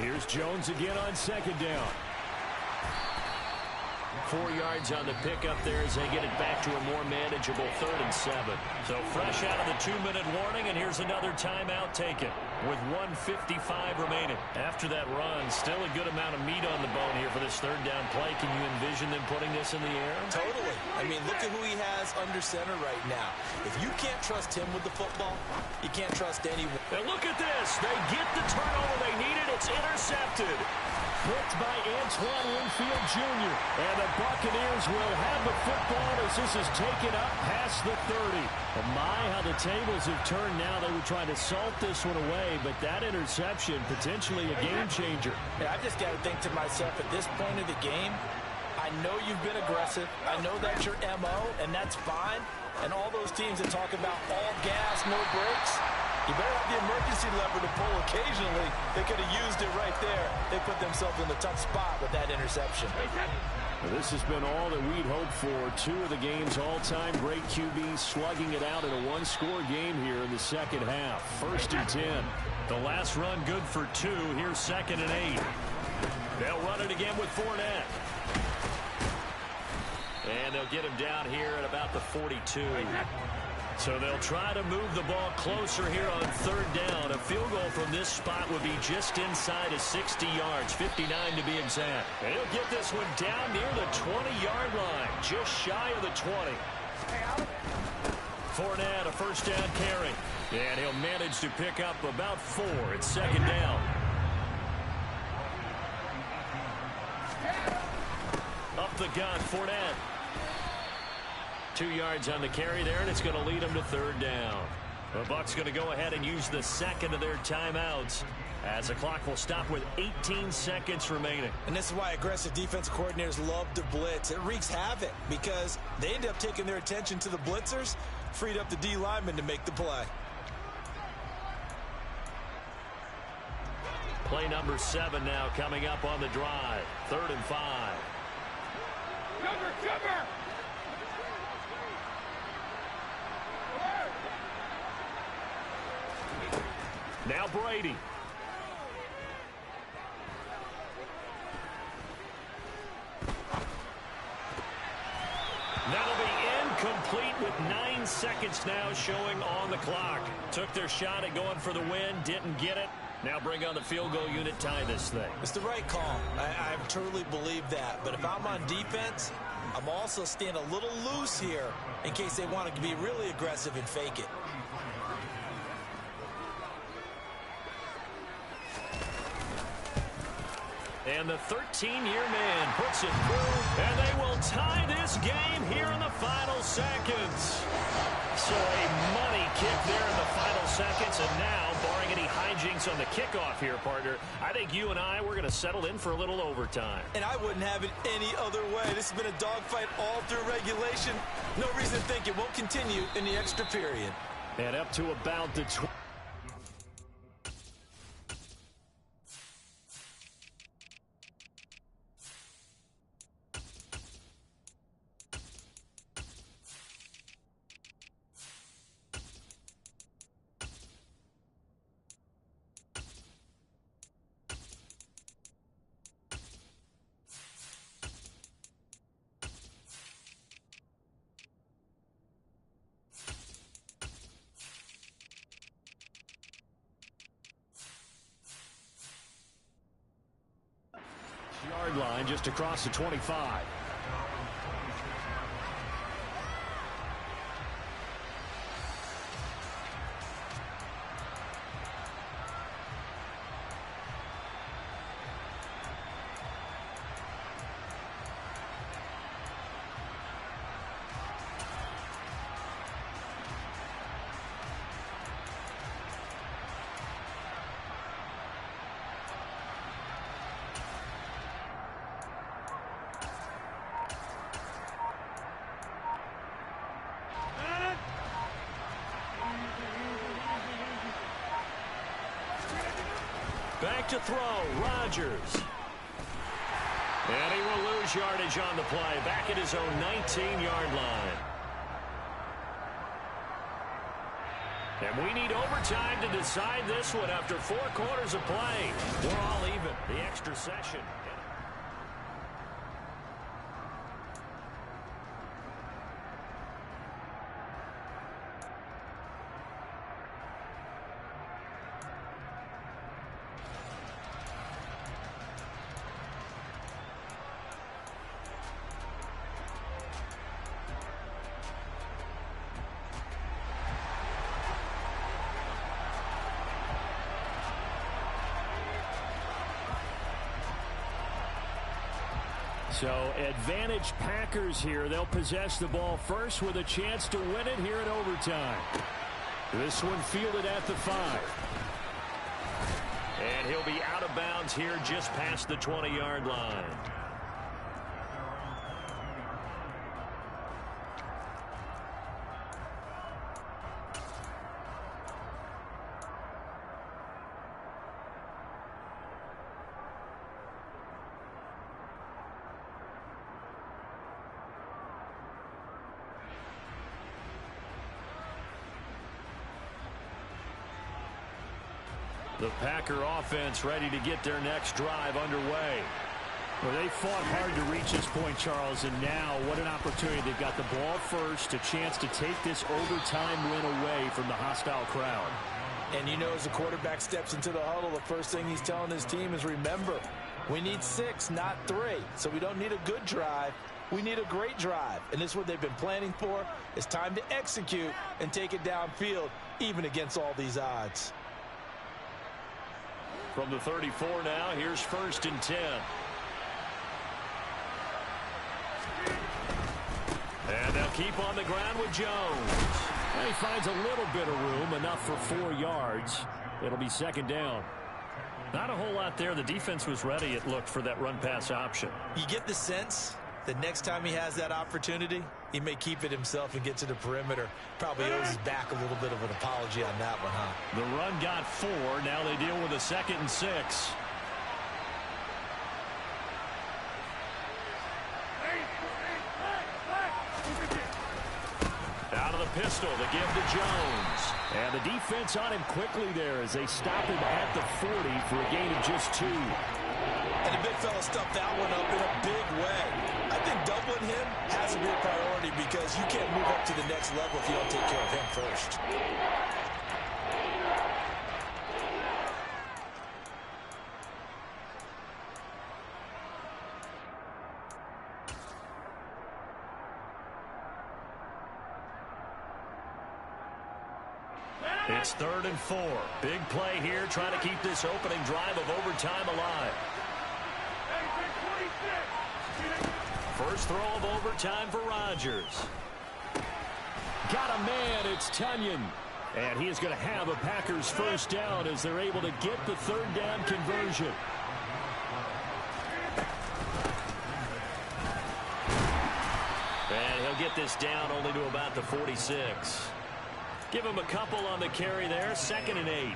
Here's Jones again on 2nd down. 4 yards on the pickup there as they get it back to a more manageable 3rd and 7. So fresh out of the 2-minute warning, and here's another timeout taken with 1:55 remaining. After that run, still a good amount of meat on the bone here for this 3rd down play. Can you envision them putting this in the air? Totally. I mean, look at who he has under center right now. If you can't trust him with the football, you can't trust anyone. And look at this. They get the turnover they needed. It's intercepted. Picked by Antoine Winfield Jr. And the Buccaneers will have the football as this is taken up past the 30. Oh my, how the tables have turned now. They were trying to salt this one away, but that interception, potentially a game changer. Yeah, I just got to think to myself, at this point of the game, I know you've been aggressive. I know that's your MO, and that's fine. And all those teams that talk about all gas, no brakes, you better have the emergency lever to pull occasionally. They could have used it right there. They put themselves in a tough spot with that interception. Well, this has been all that we'd hoped for. Two of the game's all-time great QBs slugging it out in a one-score game here in the second half. 1st and 10. The last run good for 2. Here's 2nd and 8. They'll run it again with Fournette. And they'll get him down here at about the 42. So they'll try to move the ball closer here on 3rd down. A field goal from this spot would be just inside of 60 yards, 59 to be exact. And he'll get this one down near the 20-yard line, just shy of the 20. Fournette, a 1st down carry. And he'll manage to pick up about 4. It's 2nd down. Up the gun, Fournette. 2 yards on the carry there, and it's going to lead them to 3rd down. The Bucs going to go ahead and use the second of their timeouts as the clock will stop with 18 seconds remaining. And this is why aggressive defense coordinators love to blitz. It wreaks havoc because they end up taking their attention to the blitzers, freed up the D lineman to make the play. Play number 7 now coming up on the drive. 3rd and 5. Cover! Now Brady. That'll be incomplete with 9 seconds now showing on the clock. Took their shot at going for the win, didn't get it. Now bring on the field goal unit, tie this thing. It's the right call. I truly believe that. But if I'm on defense, I'm also staying a little loose here in case they want to be really aggressive and fake it. And the 13-year man puts it through, and they will tie this game here in the final seconds. So a money kick there in the final seconds, and now, barring any hijinks on the kickoff here, partner, I think you and we're going to settle in for a little overtime. And I wouldn't have it any other way. This has been a dogfight all through regulation. No reason to think it won't continue in the extra period. And up to about the 20. Yard line just across the 25. Back to throw, Rodgers. And he will lose yardage on the play, back at his own 19-yard line. And we need overtime to decide this one after 4 quarters of play. We're all even. The extra session. So advantage Packers here. They'll possess the ball first with a chance to win it here in overtime. This one fielded at the 5. And he'll be out of bounds here just past the 20-yard line. The Packer offense ready to get their next drive underway. Well, they fought hard to reach this point, Charles, and now what an opportunity. They've got the ball first, a chance to take this overtime win away from the hostile crowd. And you know, as the quarterback steps into the huddle, the first thing he's telling his team is, remember, we need 6, not 3. So we don't need a good drive. We need a great drive. And this is what they've been planning for. It's time to execute and take it downfield, even against all these odds. From the 34 now, here's 1st and 10. And they'll keep on the ground with Jones. And he finds a little bit of room, enough for 4 yards. It'll be 2nd down. Not a whole lot there. The defense was ready, it looked, for that run-pass option. You get the sense that next time he has that opportunity, he may keep it himself and get to the perimeter. Probably owes his back a little bit of an apology on that one, huh? The run got 4. Now they deal with a 2nd and 6. Out of the pistol, the give to Jones. And the defense on him quickly there as they stop him at the 40 for a gain of just 2. And the big fella stuffed that one up in a big way. I think doubling him has to be a priority because you can't move up to the next level if you don't take care of him first. It's 3rd and 4. Big play here, trying to keep this opening drive of overtime alive. First throw of overtime for Rodgers. Got a man, it's Tunyon. And he is going to have a Packers 1st down as they're able to get the 3rd down conversion. And he'll get this down only to about the 46. Give him a couple on the carry there. 2nd and 8.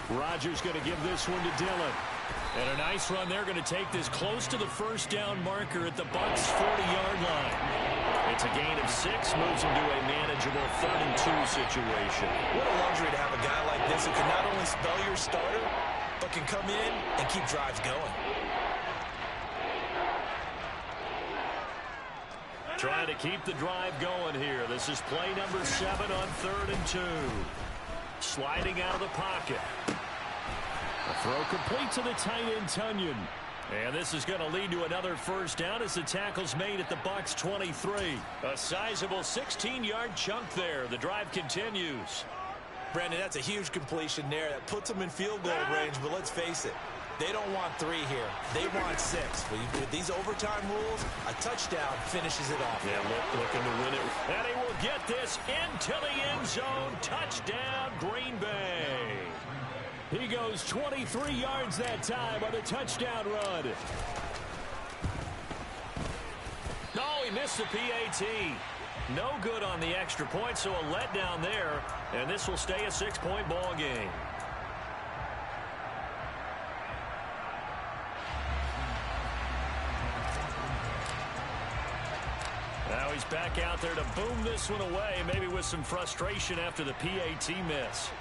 Rodgers going to give this one to Dillon. And a nice run there, going to take this close to the 1st down marker at the Bucs' 40-yard line. It's a gain of 6, moves him to a manageable 3rd and 2 situation. What a luxury to have a guy like this who can not only spell your starter, but can come in and keep drives going. Trying to keep the drive going here. This is play number 7 on 3rd and 2. Sliding out of the pocket. A throw complete to the tight end, Tunyon. And this is going to lead to another 1st down as the tackle's made at the Bucs' 23. A sizable 16-yard chunk there. The drive continues. Brandon, that's a huge completion there. That puts them in field goal range, but let's face it, they don't want 3 here. They want 6. With these overtime rules, a touchdown finishes it off. Yeah, looking to win it. And he will get this into the end zone. Touchdown, Green Bay. He goes 23 yards that time on the touchdown run. No, he missed the PAT. No good on the extra point, so a letdown there. And this will stay a 6-point ball game. Now he's back out there to boom this one away, maybe with some frustration after the PAT miss.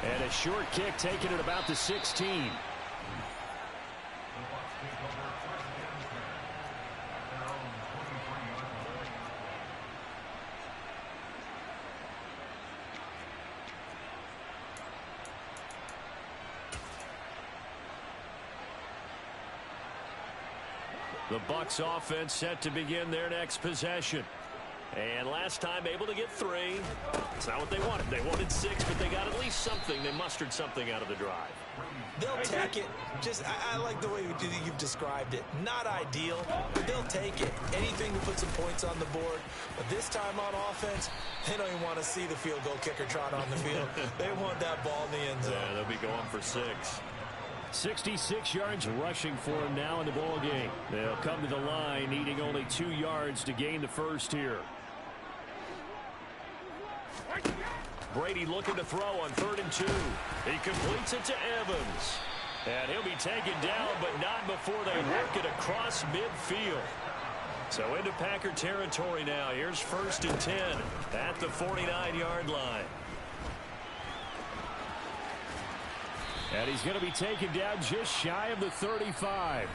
And a short kick taken at about the 16. The Bucs offense set to begin their next possession. And last time able to get 3. It's not what they wanted. They wanted 6, but they got at least something. They mustered something out of the drive. They'll take it. I like the way you've described it. Not ideal, but they'll take it. Anything to put some points on the board. But this time on offense, they don't even want to see the field goal kicker trot on the field. They want that ball in the end zone. Yeah, they'll be going for 6. 66 yards rushing for him now in the ball game. They'll come to the line needing only 2 yards to gain the first here. Brady looking to throw on 3rd and 2. He completes it to Evans. And he'll be taken down, but not before they work it across midfield. So into Packer territory now. Here's 1st and 10 at the 49-yard line. And he's going to be taken down just shy of the 35.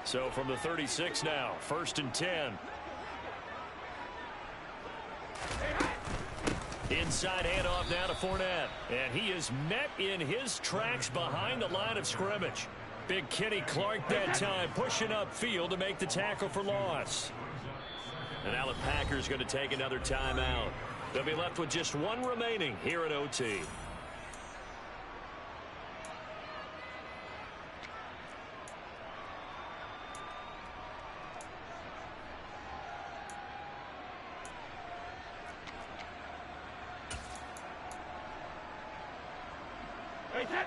So from the 36 now, 1st and 10. Inside handoff now to Fournette. And he is met in his tracks behind the line of scrimmage. Big Kenny Clark that time pushing upfield to make the tackle for loss. And now the Packers going to take another timeout. They'll be left with just 1 remaining here at OT.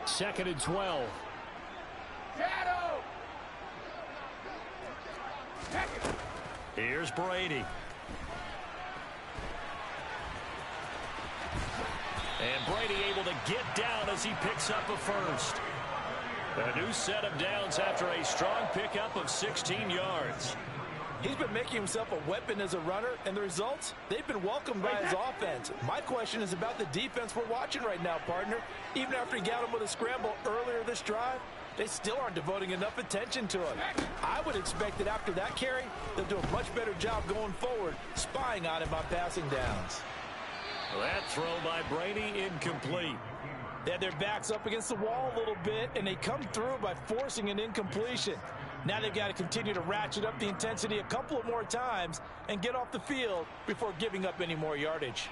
Second and 12. Shadow. Here's Brady. And Brady able to get down as he picks up a first. A new set of downs after a strong pickup of 16 yards. He's been making himself a weapon as a runner, and the results, they've been welcomed by his offense. My question is about the defense we're watching right now, partner. Even after he got him with a scramble earlier this drive, they still aren't devoting enough attention to him. I would expect that after that carry, they'll do a much better job going forward, spying on him on passing downs. That throw by Brady incomplete. They had their backs up against the wall a little bit, and they come through by forcing an incompletion. Now they've got to continue to ratchet up the intensity a couple of more times and get off the field before giving up any more yardage.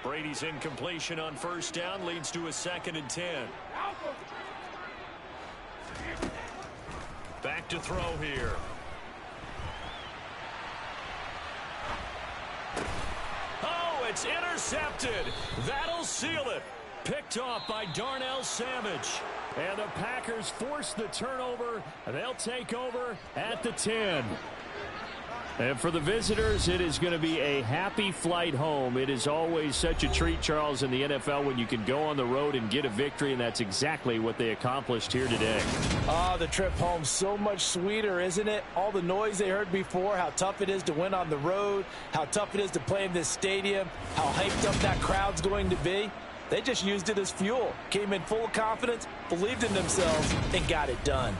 Brady's incompletion on 1st down leads to a 2nd and 10. Back to throw here. Oh, it's intercepted. That'll seal it. Picked off by Darnell Savage. And the Packers force the turnover. They'll take over at the 10. And for the visitors, it is going to be a happy flight home. It is always such a treat, Charles, in the NFL when you can go on the road and get a victory, and that's exactly what they accomplished here today. Ah, the trip home so much sweeter, isn't it? All the noise they heard before, how tough it is to win on the road, how tough it is to play in this stadium, how hyped up that crowd's going to be. They just used it as fuel, came in full of confidence, believed in themselves, and got it done.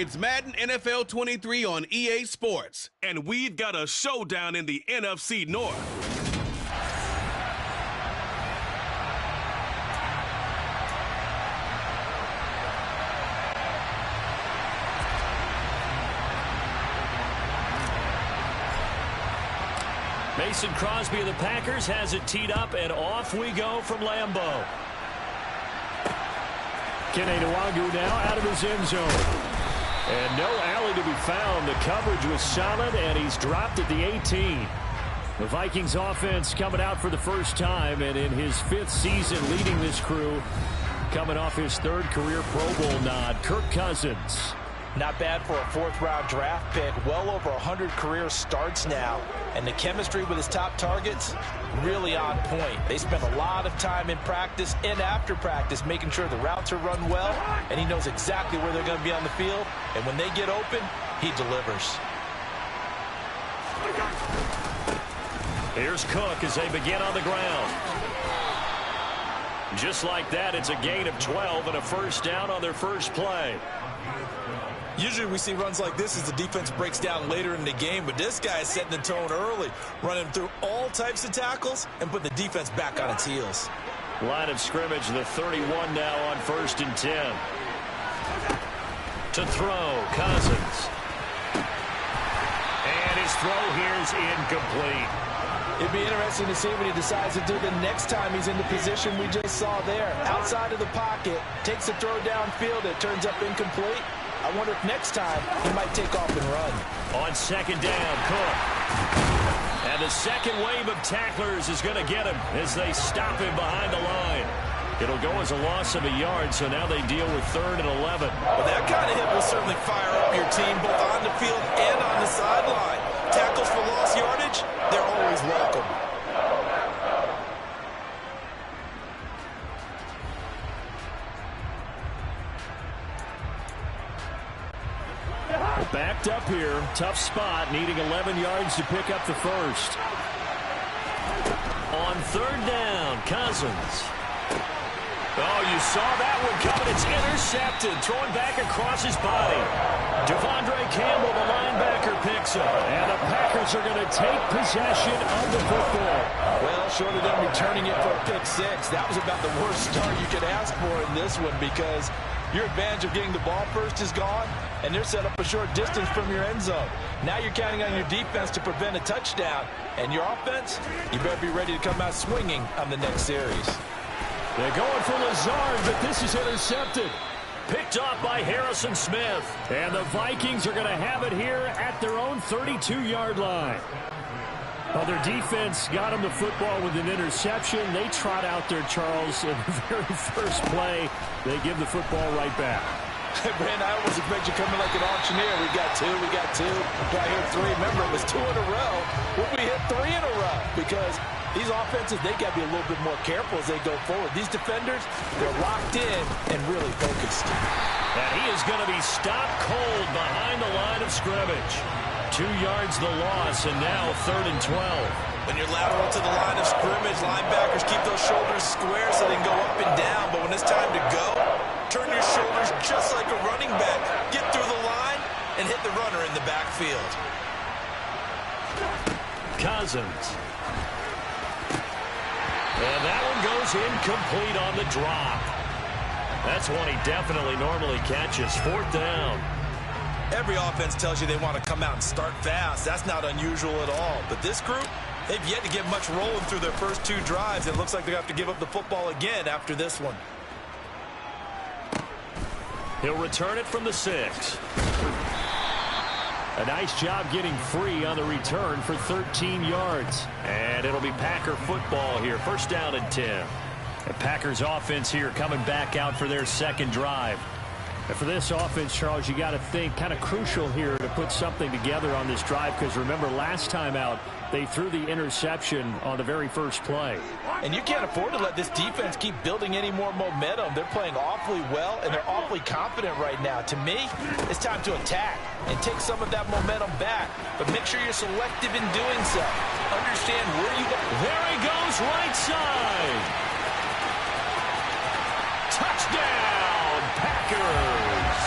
It's Madden NFL 23 on EA Sports, and we've got a showdown in the NFC North. Mason Crosby of the Packers has it teed up, and off we go from Lambeau. Kene Nwangwu now out of his end zone. And no alley to be found. The coverage was solid, and he's dropped at the 18. The Vikings offense coming out for the first time, and in his 5th season leading this crew, coming off his 3rd career Pro Bowl nod, Kirk Cousins. Not bad for a 4th-round draft pick. Well over 100 career starts now. And the chemistry with his top targets, really on point. They spend a lot of time in practice and after practice making sure the routes are run well, and he knows exactly where they're going to be on the field. And when they get open, he delivers. Here's Cook as they begin on the ground. Just like that, it's a gain of 12 and a first down on their first play. Usually we see runs like this as the defense breaks down later in the game, but this guy is setting the tone early, running through all types of tackles and put the defense back on its heels. Line of scrimmage, the 31 now on 1st and 10. To throw, Cousins. And his throw here is incomplete. It'd be interesting to see what he decides to do the next time he's in the position we just saw there. Outside of the pocket, takes a throw downfield, it turns up incomplete. I wonder if next time he might take off and run. On 2nd down, Cook. And the second wave of tacklers is going to get him as they stop him behind the line. It'll go as a loss of a yard, so now they deal with 3rd and 11. Well, that kind of hit will certainly fire up your team both on the field and on the sideline. Tackles for lost yardage, they're always welcome. Backed up here, tough spot, needing 11 yards to pick up the first. On 3rd down, Cousins. Oh, you saw that one coming. It's intercepted, thrown back across his body. Devondre Campbell, the linebacker, picks up. And the Packers are going to take possession of the football. Well, short of them returning it for a pick 6, that was about the worst start you could ask for in this one because your advantage of getting the ball first is gone, and they're set up a short distance from your end zone. Now you're counting on your defense to prevent a touchdown, and your offense, you better be ready to come out swinging on the next series. They're going for Lazard, but this is intercepted. Picked off by Harrison Smith. And the Vikings are going to have it here at their own 32-yard line. Well, their defense got them the football with an interception. They trot out there, Charles, in the very first play. They give the football right back. Brandon, I almost expect you coming like an auctioneer. We got 2, we got 2. Do I hear 3? Remember, it was 2 in a row. Will we hit 3 in a row? Because these offenses, they got to be a little bit more careful as they go forward. These defenders, they're locked in and really focused. And he is going to be stopped cold behind the line of scrimmage. 2 yards the loss, and now 3rd and 12. When you're lateral to the line of scrimmage, linebackers keep those shoulders square so they can go up and down. But when it's time to go, turn your shoulders just like a running back. Get through the line and hit the runner in the backfield. Cousins. And that one goes incomplete on the drop. That's one he definitely normally catches. 4th down. Every offense tells you they want to come out and start fast. That's not unusual at all. But this group, they've yet to get much rolling through their first 2 drives. It looks like they have to give up the football again after this one. He'll return it from the 6. A nice job getting free on the return for 13 yards. And it'll be Packer football here. 1st down and 10. The Packers offense here coming back out for their 2nd drive. And for this offense, Charles, you got to think kind of crucial here to put something together on this drive because remember last time out they threw the interception on the very first play. And you can't afford to let this defense keep building any more momentum. They're playing awfully well and they're awfully confident right now. To me, it's time to attack and take some of that momentum back. But make sure you're selective in doing so. Understand where you go. There he goes, right side. Touchdown, Packers.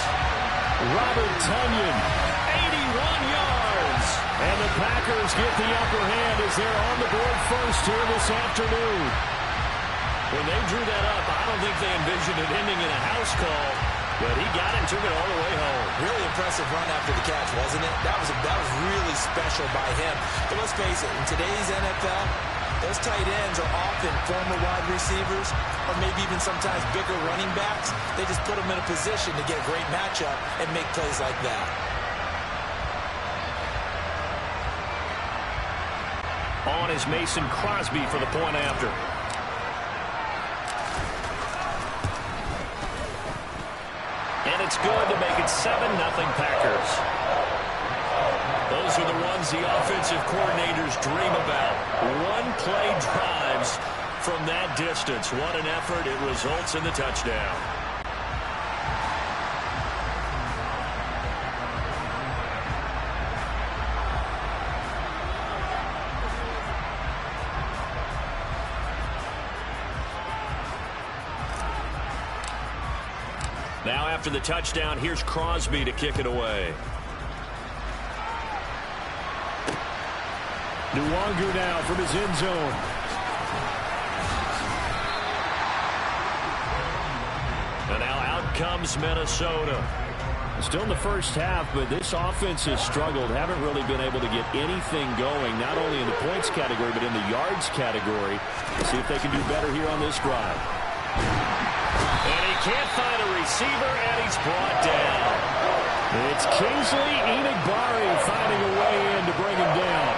Robert Tonyan. 81 yards. And the Packers get the upper hand as they're on the board first here this afternoon. When they drew that up, I don't think they envisioned it ending in a house call, but he got it and took it all the way home. Really impressive run after the catch, wasn't it? That was really special by him. But let's face it, in today's NFL, those tight ends are often former wide receivers or maybe even sometimes bigger running backs. They just put them in a position to get a great matchup and make plays like that. On is Mason Crosby for the point after. And it's good to make it 7-0 Packers. Those are the ones the offensive coordinators dream about. One-play drives from that distance. What an effort. It results in the touchdown. Now after the touchdown, here's Crosby to kick it away. Nwangu now from his end zone. And now out comes Minnesota. Still in the first half, but this offense has struggled. Haven't really been able to get anything going, not only in the points category, but in the yards category. Let's see if they can do better here on this drive. And he can't find a receiver, and he's brought down. It's Kingsley Enagbare finding a way in to bring him down.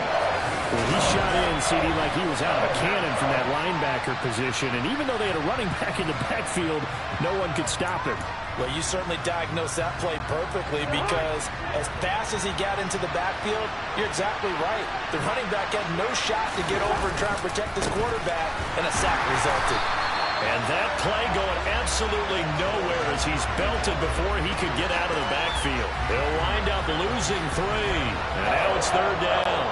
Well, he shot in, CD, like he was out of a cannon from that linebacker position. And even though they had a running back in the backfield, no one could stop him. Well, you certainly diagnosed that play perfectly because as fast as he got into the backfield, you're exactly right. The running back had no shot to get over and try and protect his quarterback, and a sack resulted. And that play going absolutely nowhere as he's belted before he could get out of the backfield. They'll wind up losing 3. And now it's 3rd down.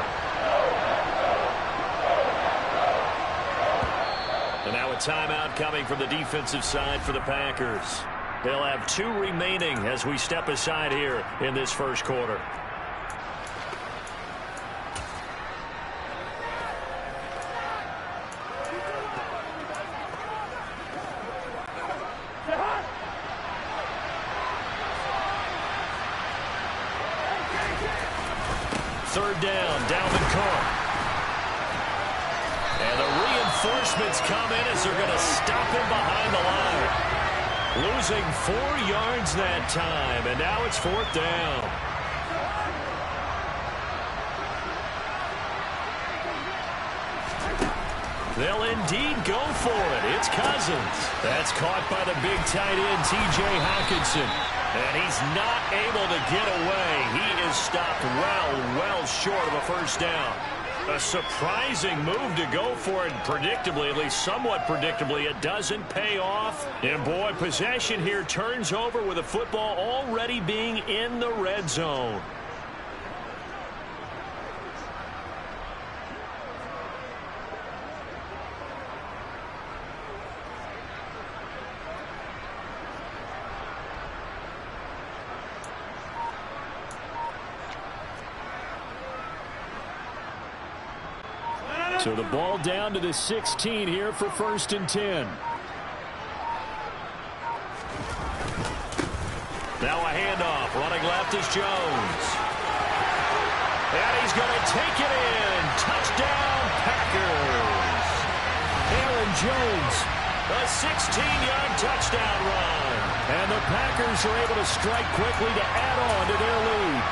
And now a timeout coming from the defensive side for the Packers. They'll have 2 remaining as we step aside here in this first quarter. Third down, Dalvin Cook. And the reinforcements come in as they're going to stop him behind the line. Losing 4 yards that time, and now it's 4th down. They'll indeed go for it. It's Cousins. That's caught by the big tight end, T.J. Hockenson. And he's not able to get away. He is stopped well short of a first down. A surprising move to go for it. Predictably, at least somewhat predictably, it doesn't pay off. And boy, possession here turns over with the football already being in the red zone. So the ball down to the 16 here for 1st and 10. Now a handoff. Running left is Jones. And he's going to take it in. Touchdown, Packers. Aaron Jones. A 16-yard touchdown run. And the Packers are able to strike quickly to add on to their lead.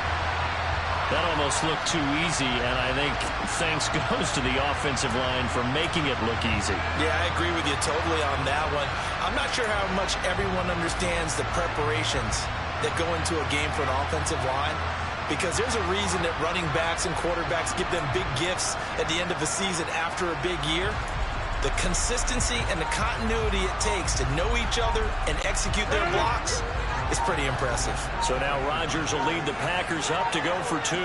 That almost looked too easy, and I think thanks goes to the offensive line for making it look easy. Yeah, I agree with you totally on that one. I'm not sure how much everyone understands the preparations that go into a game for an offensive line, because there's a reason that running backs and quarterbacks give them big gifts at the end of the season after a big year. The consistency and the continuity it takes to know each other and execute their blocks is pretty impressive. So now Rodgers will lead the Packers up to go for 2.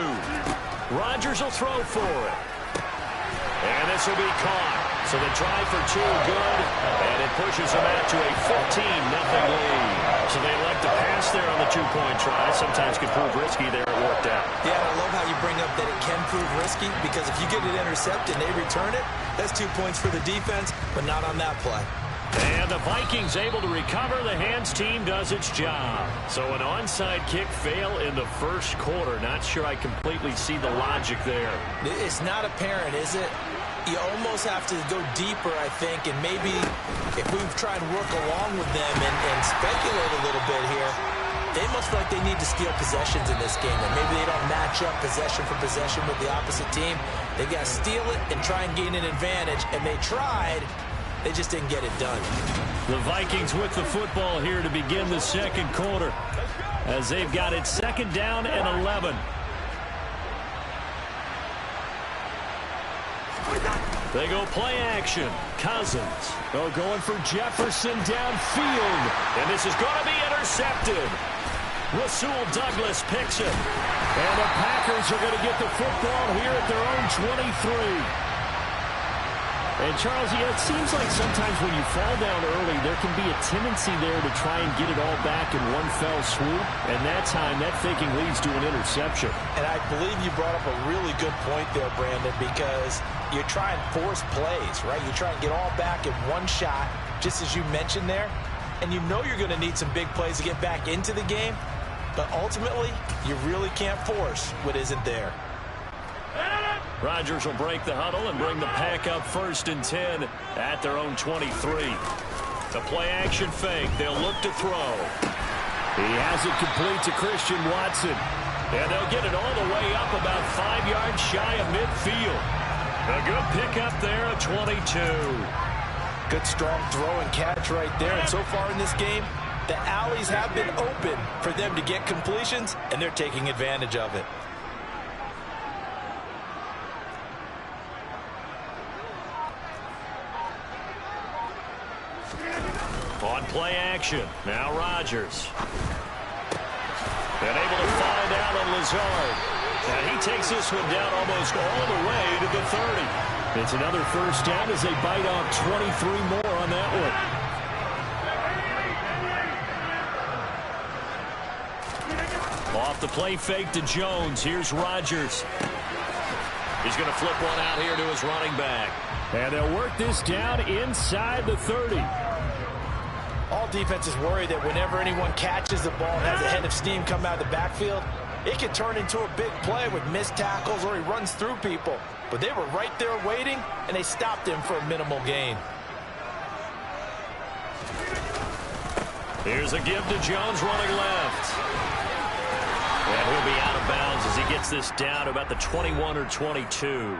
Rodgers will throw for it. And this will be caught. So the try for two, good, and it pushes them out to a 14-0 lead. So they elect to pass there on the two-point try. Sometimes can prove risky there. It worked out. Yeah, I love how you bring up that it can prove risky, because if you get it intercepted and they return it, that's 2 points for the defense, but not on that play. And the Vikings able to recover. The hands team does its job. So an onside kick fail in the first quarter. Not sure I completely see the logic there. It's not apparent, is it? You almost have to go deeper, I think, and maybe if we try and work along with them and speculate a little bit here, they must feel like they need to steal possessions in this game, and maybe they don't match up possession for possession with the opposite team. They've got to steal it and try and gain an advantage, and they tried. They just didn't get it done. The Vikings with the football here to begin the second quarter, as they've got it second down and 11. They go play action. Cousins. Oh, going for Jefferson downfield. And this is going to be intercepted. Rasul Douglas picks it. And the Packers are going to get the football here at their own 23. And, Charles, it seems like sometimes when you fall down early, there can be a tendency there to try and get it all back in one fell swoop. And that time, that thinking leads to an interception. And I believe you brought up a really good point there, Brandon, because you try and force plays, right? You try and get all back in one shot, just as you mentioned there. And you know you're going to need some big plays to get back into the game. But ultimately, you really can't force what isn't there. Rodgers will break the huddle and bring the Pack up 1st and 10 at their own 23. The play-action fake. They'll look to throw. He has it complete to Christian Watson. And they'll get it all the way up about 5 yards shy of midfield. A good pickup there at 22. Good strong throw and catch right there. And so far in this game, the alleys have been open for them to get completions, and they're taking advantage of it. On play action, now Rodgers. And able to find out on Lazard. And he takes this one down almost all the way to the 30. It's another first down as they bite off 23 more on that one. Off the play fake to Jones. Here's Rodgers. He's going to flip one out here to his running back. And they'll work this down inside the 30. All defenses worry that whenever anyone catches the ball and has a head of steam come out of the backfield, it can turn into a big play with missed tackles or he runs through people. But they were right there waiting, and they stopped him for a minimal gain. Here's a give to Jones running left. And he'll be out of bounds as he gets this down to about the 21 or 22.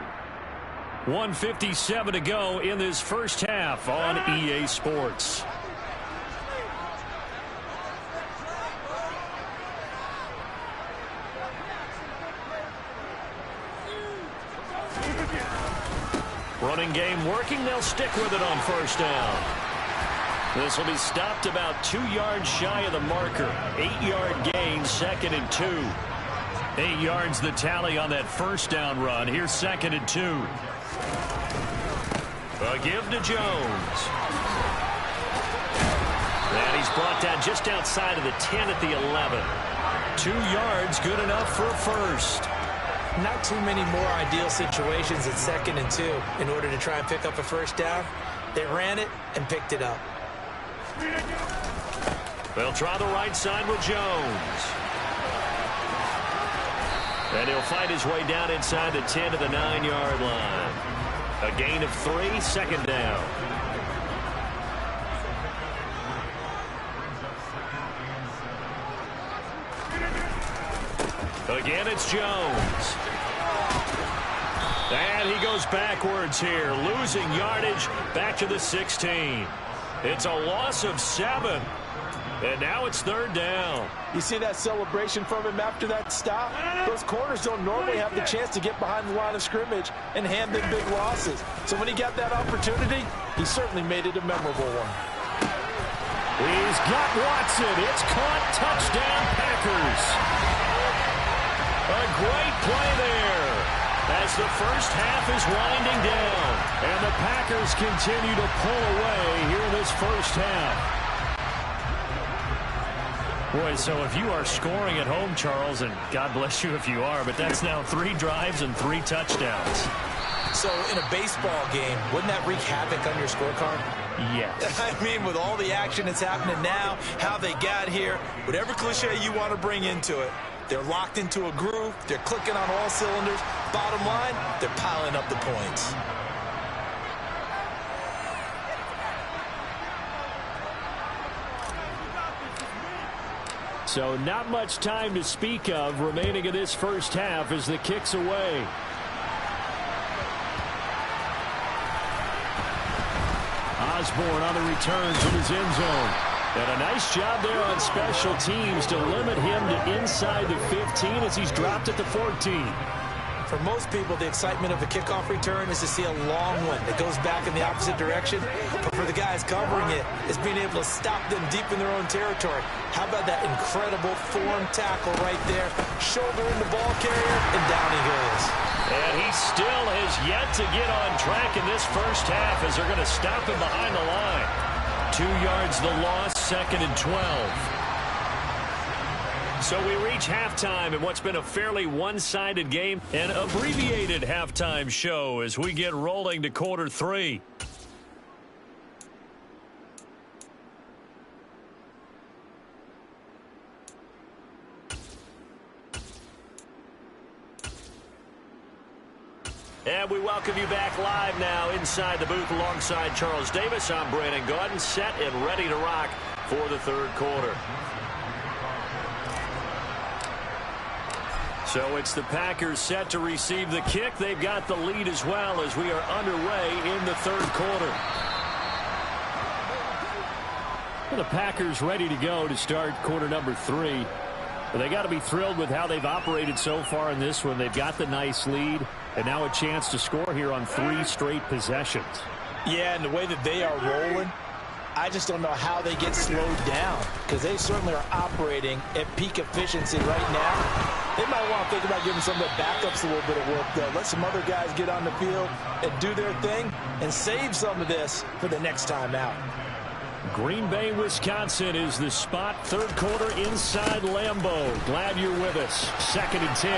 1:57 to go in this first half on EA Sports. Running game working. They'll stick with it on first down. This will be stopped about 2 yards shy of the marker. 8-yard gain, 2nd and 2. 8 yards the tally on that first down run. Here's 2nd and 2. A give to Jones. And he's brought down just outside of the 10 at the 11. 2 yards, good enough for a first. Not too many more ideal situations at 2nd and 2 in order to try and pick up a first down. They ran it and picked it up. They'll try the right side with Jones. And he'll fight his way down inside the 10 to the 9-yard line. A gain of 3, 2nd down. Again, it's Jones. And he goes backwards here, losing yardage back to the 16. It's a loss of 7. And now it's 3rd down. You see that celebration from him after that stop? Those corners don't normally have the chance to get behind the line of scrimmage and hand them big losses. So when he got that opportunity, he certainly made it a memorable one. He's got Watson. It's caught. Touchdown, Packers. A great play there as the first half is winding down. And the Packers continue to pull away here in this first half. Boy, so if you are scoring at home, Charles, and God bless you if you are, but that's now 3 drives and 3 touchdowns. So in a baseball game, wouldn't that wreak havoc on your scorecard? Yes. I mean, with all the action that's happening now, how they got here, whatever cliche you want to bring into it, they're locked into a groove, they're clicking on all cylinders. Bottom line, they're piling up the points. So not much time to speak of remaining in this first half as the kick's away. Osborne on the return from his end zone. And a nice job there on special teams to limit him to inside the 15 as he's dropped at the 14. For most people, the excitement of a kickoff return is to see a long one that goes back in the opposite direction. But for the guys covering it, it's being able to stop them deep in their own territory. How about that incredible form tackle right there? Shoulder in the ball carrier, and down he goes. And he still has yet to get on track in this first half as they're going to stop him behind the line. 2 yards the loss, 2nd and 12. So we reach halftime in what's been a fairly one-sided game. An abbreviated halftime show as we get rolling to quarter 3. And we welcome you back live now inside the booth alongside Charles Davis. I'm Brandon Gaudin, set and ready to rock for the third quarter. So it's the Packers set to receive the kick. They've got the lead as well as we are underway in the third quarter. Well, the Packers ready to go to start quarter number 3. But they got to be thrilled with how they've operated so far in this one. They've got the nice lead, and now a chance to score here on 3 straight possessions. Yeah, and the way that they are rolling, I just don't know how they get slowed down because they certainly are operating at peak efficiency right now. They might want to think about giving some of their backups a little bit of work, though. Let some other guys get on the field and do their thing and save some of this for the next time out. Green Bay, Wisconsin is the spot. Third quarter inside Lambeau. Glad you're with us. 2nd and 10.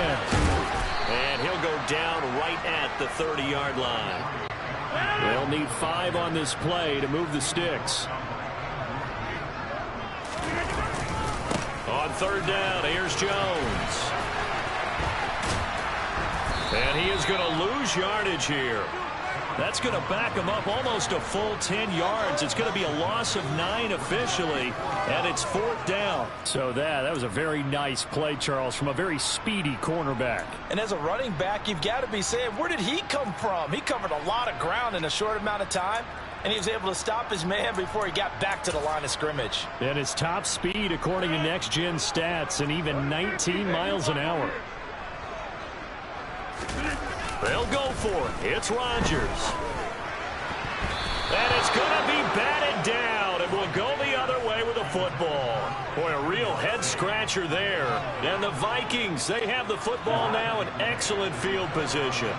And he'll go down right at the 30-yard line. They'll need 5 on this play to move the sticks. On third down, here's Jones. And he is going to lose yardage here. That's going to back him up almost a full 10 yards. It's going to be a loss of 9 officially, and it's 4th down. So that was a very nice play, Charles, from a very speedy cornerback. And as a running back, you've got to be saying, where did he come from? He covered a lot of ground in a short amount of time, and he was able to stop his man before he got back to the line of scrimmage. And his top speed, according to Next Gen Stats, and even 19 miles an hour. They'll go for it. It's Rodgers. And it's going to be batted down, and will go the other way with the football. Boy, a real head-scratcher there. And the Vikings, they have the football now in excellent field position.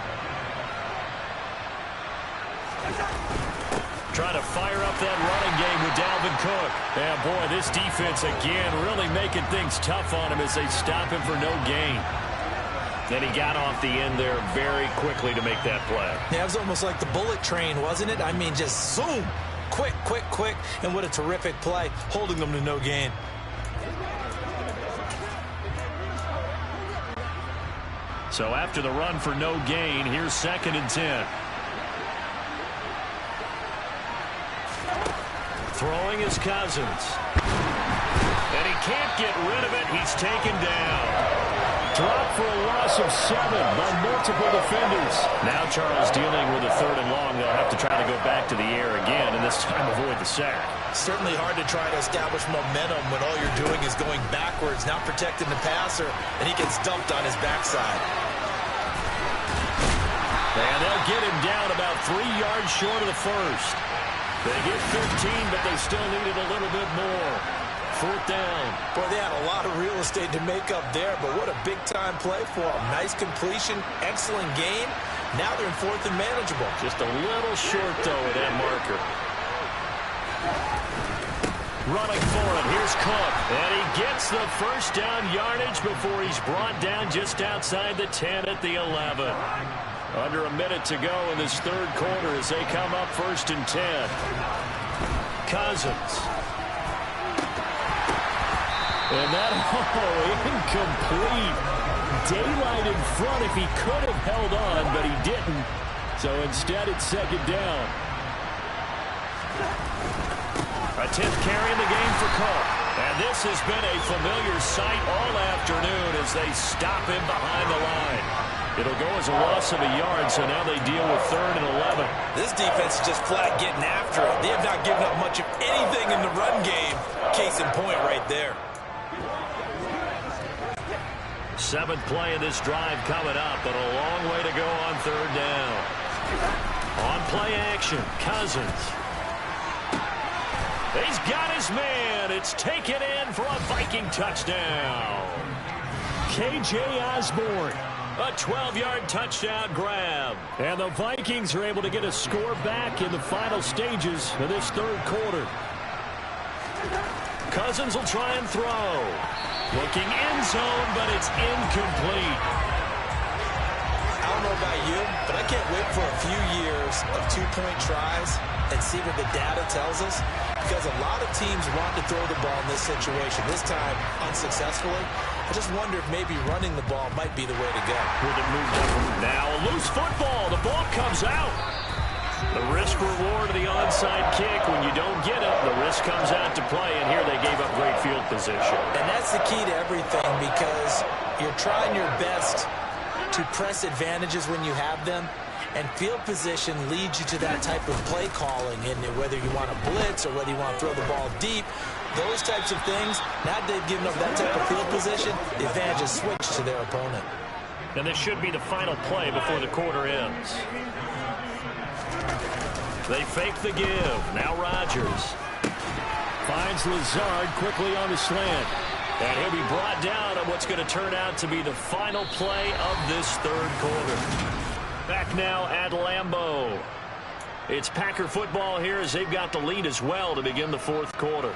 Trying to fire up that running game with Dalvin Cook. And, boy, this defense, again, really making things tough on him as they stop him for no gain. Then he got off the end there very quickly to make that play. Yeah, it was almost like the bullet train, wasn't it? I mean, just zoom. Quick, quick, quick. And what a terrific play, holding them to no gain. So after the run for no gain, here's 2nd and 10. Throwing is Cousins. And he can't get rid of it. He's taken down. Dropped for a loss of 7 by multiple defenders. Now Charles dealing with a 3rd and long. They'll have to try to go back to the air again, and this time avoid the sack. Certainly hard to try to establish momentum when all you're doing is going backwards, not protecting the passer, and he gets dumped on his backside. And they'll get him down about 3 yards short of the first. They get 15, but they still needed a little bit more. 4th down. Boy, they had a lot of real estate to make up there, but what a big-time play for them. Nice completion, excellent game, Now they're in 4th and manageable. Just a little short, though, of that marker. Running for it, here's Cook. And he gets the first down yardage before he's brought down just outside the 10 at the 11. Under a minute to go in this third quarter as they come up 1st and 10. Cousins. And that, incomplete. Daylight in front if he could have held on, but he didn't. So instead, it's 2nd down. A 10th carry in the game for Cook. And this has been a familiar sight all afternoon as they stop him behind the line. It'll go as a loss of a yard, so now they deal with 3rd and 11. This defense is just flat getting after it. They have not given up much of anything in the run game. Case in point right there. 7th play of this drive coming up, but a long way to go on 3rd down. On play action, Cousins. He's got his man. It's taken in for a Viking touchdown. K.J. Osborne. A 12-yard touchdown grab. And the Vikings are able to get a score back in the final stages of this third quarter. Cousins will try and throw. Looking end zone, but it's incomplete. I don't know about you, but I can't wait for a few years of two-point tries and see what the data tells us. Because a lot of teams want to throw the ball in this situation. This time, unsuccessfully. I just wonder if maybe running the ball might be the way to go. With it moved up. Now a loose football. The ball comes out. The risk-reward of the onside kick. When you don't get it, the risk comes out to play. And here they gave up great field position. And that's the key to everything because you're trying your best to press advantages when you have them. And field position leads you to that type of play calling. And whether you want to blitz or whether you want to throw the ball deep, those types of things, now that they've given up that type of field position, the advantage is switched to their opponent. And this should be the final play before the quarter ends. They fake the give. Now Rodgers. Finds Lazard quickly on the slant. And he'll be brought down on what's going to turn out to be the final play of this third quarter. Back now at Lambeau. It's Packer football here as they've got the lead as well to begin the fourth quarter.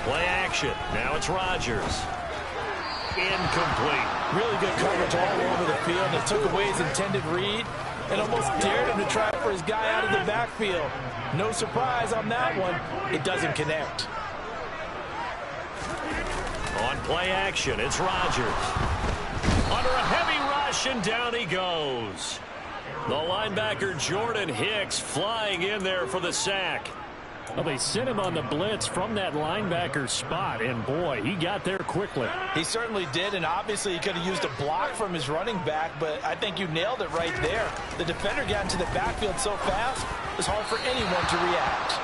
Play action. Now it's Rodgers. Incomplete. Really good coverage all over the field. It took away his intended read and almost dared him to try for his guy out of the backfield. No surprise on that one. It doesn't connect. On play action, it's Rodgers. Under a heavy rush, and down he goes. The linebacker Jordan Hicks flying in there for the sack. Well, they sent him on the blitz from that linebacker spot, and boy, he got there quickly. He certainly did, and obviously he could have used a block from his running back, but I think you nailed it right there. The defender got into the backfield so fast, it was hard for anyone to react.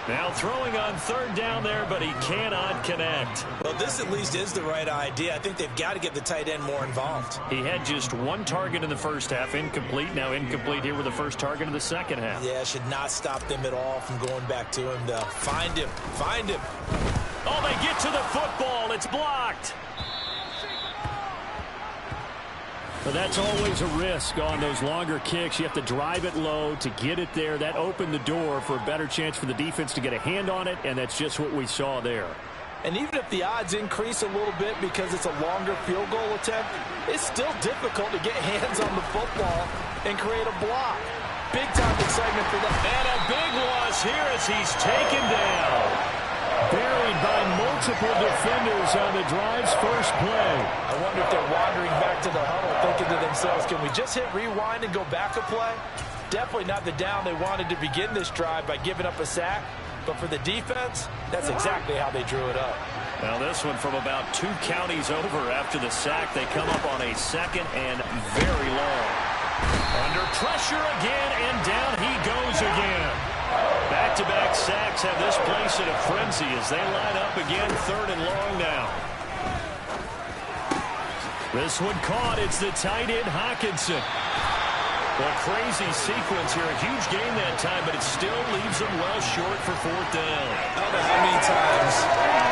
Now throwing on third down there, but he cannot connect. Well, this at least is the right idea. I think they've got to get the tight end more involved. He had just one target in the first half, incomplete. Now incomplete here with the first target in the second half. Yeah, should not stop them at all from going back to him, though. Find him. Find him. Oh, they get to the football. It's blocked. But that's always a risk on those longer kicks. You have to drive it low to get it there. That opened the door for a better chance for the defense to get a hand on it, and that's just what we saw there. And even if the odds increase a little bit because it's a longer field goal attempt, it's still difficult to get hands on the football and create a block. Big-time excitement for them. And a big loss here as he's taken down. Buried by multiple defenders on the drive's first play. I wonder if they're wandering back to the huddle thinking to themselves, can we just hit rewind and go back a play? Definitely not the down they wanted to begin this drive by giving up a sack. But for the defense, that's exactly how they drew it up. Now this one from about 2 counties over after the sack. They come up on a second and very long. Under pressure again, and down he goes again. Back-to-back sacks have this place in a frenzy as they line up again, third and long now. This one caught. It's the tight end, Hawkinson. Well, a crazy sequence here. A huge gain that time, but it still leaves them well short for fourth down. I don't know how many times,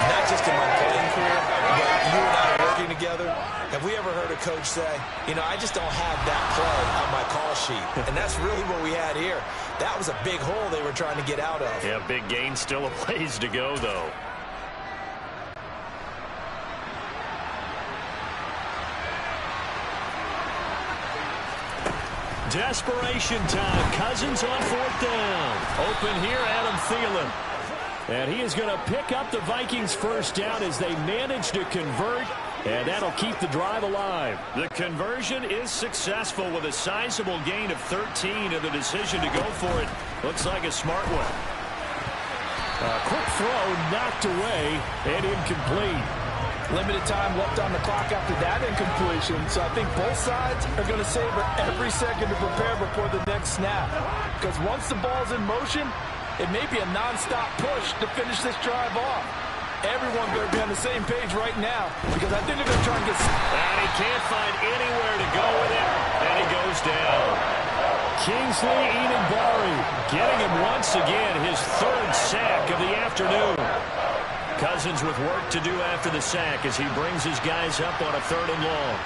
not just in my playing career, but you and I working together, have we ever heard a coach say, you know, I just don't have that play on my call sheet. And that's really what we had here. That was a big hole they were trying to get out of. Yeah, big gain, still a ways to go, though. Desperation time. Cousins on fourth down. Open here, Adam Thielen. And he is going to pick up the Vikings first down as they manage to convert, and that'll keep the drive alive. The conversion is successful with a sizable gain of 13, and the decision to go for it looks like a smart one. A quick throw knocked away and incomplete. Limited time left on the clock after that incompletion, so I think both sides are going to savor every second to prepare before the next snap. Because once the ball's in motion, it may be a non-stop push to finish this drive off. Everyone better be on the same page right now, because I think they're going to try and get... And he can't find anywhere to go with it, and he goes down. Kingsley Enagbare getting him once again, his third sack of the afternoon. Cousins with work to do after the sack as he brings his guys up on a 3rd and long.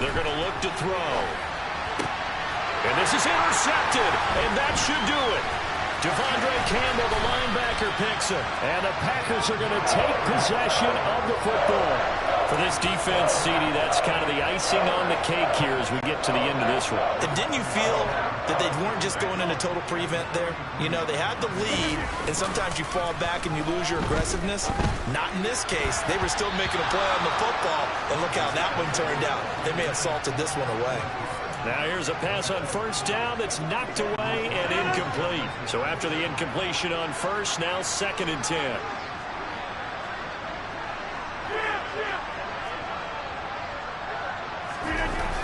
They're going to look to throw. And this is intercepted, and that should do it. Devondre Campbell, the linebacker, picks it. And the Packers are going to take possession of the football. For this defense, CD, that's kind of the icing on the cake here as we get to the end of this one. And didn't you feel that they weren't just going into total prevent there? You know, they had the lead, and sometimes you fall back and you lose your aggressiveness. Not in this case. They were still making a play on the football, and look how that one turned out. They may have salted this one away. Now here's a pass on first down that's knocked away and incomplete. So after the incompletion on first, now 2nd and 10.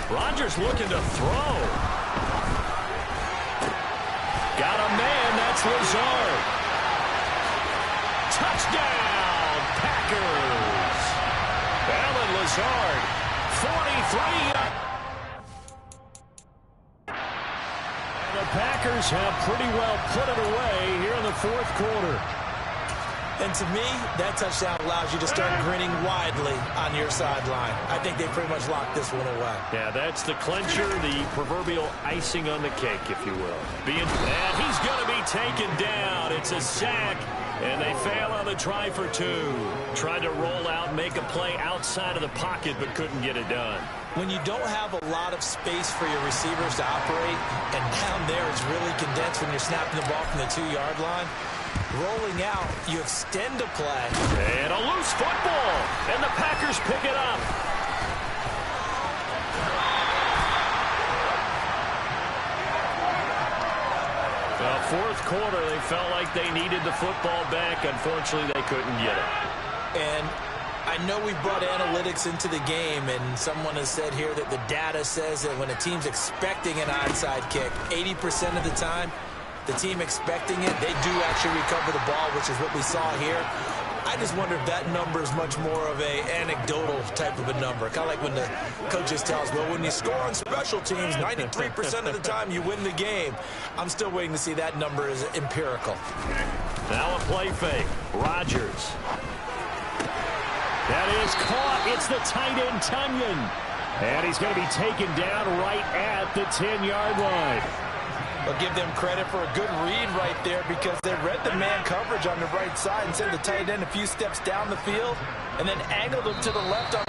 Rodgers looking to throw. Got a man, that's Lazard. Touchdown, Packers. Alan Lazard, 43. And the Packers have pretty well put it away here in the 4th quarter. And to me, that touchdown allows you to start grinning widely on your sideline. I think they pretty much locked this one away. Yeah, that's the clincher, the proverbial icing on the cake, if you will. And he's going to be taken down. It's a sack, and they fail on the try for 2. Tried to roll out, make a play outside of the pocket, but couldn't get it done. When you don't have a lot of space for your receivers to operate, and down there it's really condensed when you're snapping the ball from the 2-yard line, rolling out, you extend a play. And a loose football, and the Packers pick it up. The 4th quarter, they felt like they needed the football back. Unfortunately, they couldn't get it. And I know we brought analytics into the game, and someone has said here that the data says that when a team's expecting an onside kick, 80% of the time, the team expecting it, they do actually recover the ball, which is what we saw here. I just wonder if that number is much more of a anecdotal type of a number. Kind of like when the coaches tell us, well, when you score on special teams, 93% of the time you win the game. I'm still waiting to see that number is empirical. Now a play fake. Rodgers. That is caught. It's the tight end, Tunyon. And he's going to be taken down right at the 10-yard line. I'll give them credit for a good read right there because they read the man coverage on the right side and sent the tight end a few steps down the field and then angled him to the left on